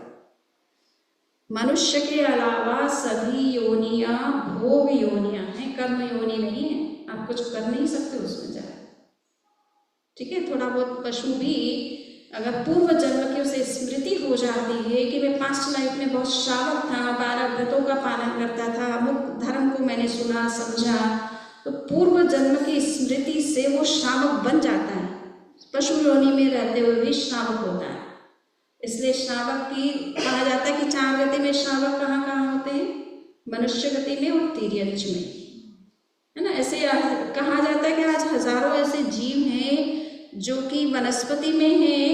मनुष्य के अलावा सभी योनियां भोग योनियां हैं, कर्म योनि नहीं है, आप कुछ कर नहीं सकते उसमें जाए, ठीक है। थोड़ा बहुत पशु भी अगर पूर्व जन्म की उसे स्मृति हो जाती है कि मैं पास्ट लाइफ में बहुत श्रावक था, 12 व्रतों का पालन करता था, मुक्त धर्म को मैंने सुना समझा, तो पूर्व जन्म की स्मृति से वो श्रावक बन जाता है, पशु योनि में रहते हुए भी श्रावक होता है। इसलिए श्रावक की कहा जाता है कि 4 गति में श्रावक कहाँ कहाँ होते हैं, मनुष्य गति में और तिर्यंच में, है ना। ऐसे कहा जाता है कि आज हजारों ऐसे जीव हैं जो कि वनस्पति में हैं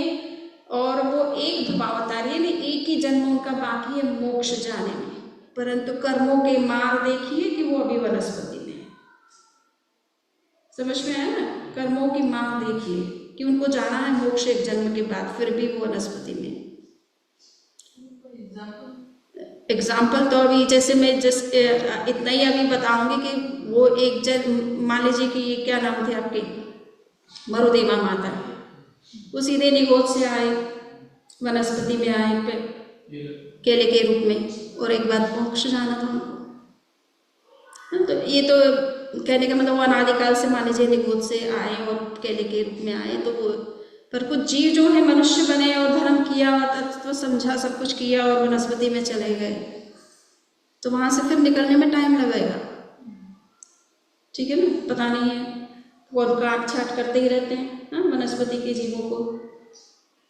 और वो एक ध्रुवावतार यानी एक ही जन्म उनका बाकी है मोक्ष जाने में, परंतु कर्मों के मार देखिए कि वो अभी वनस्पति में है। समझ में आया ना, कर्मों की मार देखिए कि उनको जाना है मोक्ष एक जन्म के बाद, फिर भी वो वनस्पति में। एग्जाम्पल तो अभी जैसे मैं इतना ही अभी बताऊंगी कि वो एक जन्म, मान लीजिए कि ये क्या नाम थे आपके, मरुदेवा माता, वो सीधे निगोद से आए, वनस्पति में आए केले के रूप में, और एक बार मोक्ष जाना था उनको। तो ये तो कहने का मतलब वो अनादिकाल से मान लीजिए निगोद से आए और केले के रूप में आए, तो वो पर कुछ जीव जो है मनुष्य बने और धर्म किया और तत्व समझा, सब कुछ किया और वनस्पति में चले गए, तो वहां से फिर निकलने में टाइम लगेगा, ठीक है ना, पता नहीं है, वो काट छाट करते ही रहते हैं ना वनस्पति के जीवों को,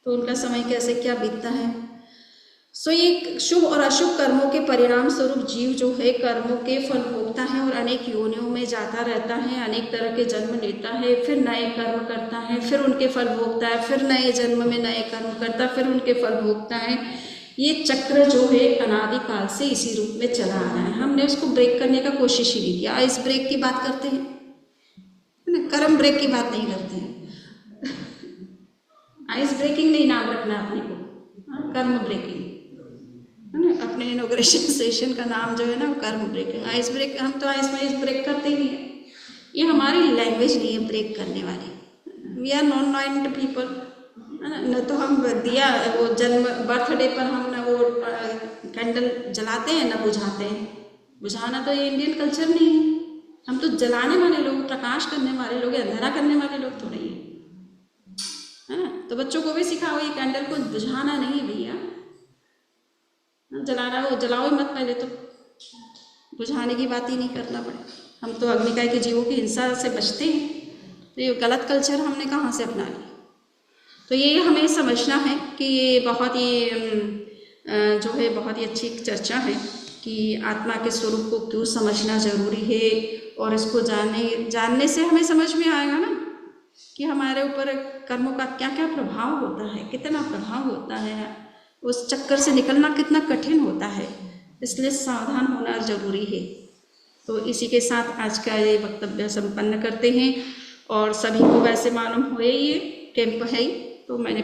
तो उनका समय कैसे क्या बीतता है। सो ये शुभ और अशुभ कर्मों के परिणाम स्वरूप जीव जो है कर्मों के फल भोगता है और अनेक योनियों में जाता रहता है, अनेक तरह के जन्म लेता है, फिर नए कर्म करता है, फिर उनके फल भोगता है, फिर नए जन्म में नए कर्म करता है, फिर उनके फल भोगता है। ये चक्र जो है अनादिकाल से इसी रूप में चला आ रहा है। हमने उसको ब्रेक करने का कोशिश ही नहीं किया। आइस ब्रेक की बात करते हैं ना, कर्म ब्रेक की बात नहीं करते हैं। आइस ब्रेकिंग नहीं नाम रखना अपने को, कर्म ब्रेकिंग है ना। अपने इनॉग्रेशन सेशन का नाम जो है ना वो कर्म ब्रेकिंग, आइस ब्रेक। हम तो आइस ब्रेक करते ही नहीं है, ये हमारी लैंग्वेज नहीं है ब्रेक करने वाली। We are non mind people, है ना। न तो हम दिया वो जन्म बर्थडे पर हम ना वो कैंडल जलाते हैं ना बुझाते हैं, बुझाना तो ये इंडियन कल्चर नहीं है। हम तो जलाने वाले लोग, प्रकाश करने वाले लोग, अंधेरा करने वाले लोग थोड़े ही है ना। तो बच्चों को भी सिखाओ ये कैंडल को बुझाना नहीं है भैया, जलाना हो जलाओ ही मत, पहले तो बुझाने की बात ही नहीं करना पड़े। हम तो अग्निकाय के जीवों की हिंसा से बचते हैं, तो ये गलत कल्चर हमने कहाँ से अपना लिया। तो ये हमें समझना है कि ये बहुत ही जो है बहुत ही अच्छी चर्चा है कि आत्मा के स्वरूप को क्यों समझना जरूरी है, और इसको जानने से हमें समझ में आएगा ना कि हमारे ऊपर कर्मों का क्या क्या प्रभाव होता है, कितना प्रभाव होता है, उस चक्कर से निकलना कितना कठिन होता है। इसलिए सावधान होना जरूरी है। तो इसी के साथ आज का ये वक्तव्य संपन्न करते हैं। और सभी को वैसे मालूम हुए ये कैंप है ही, तो मैंने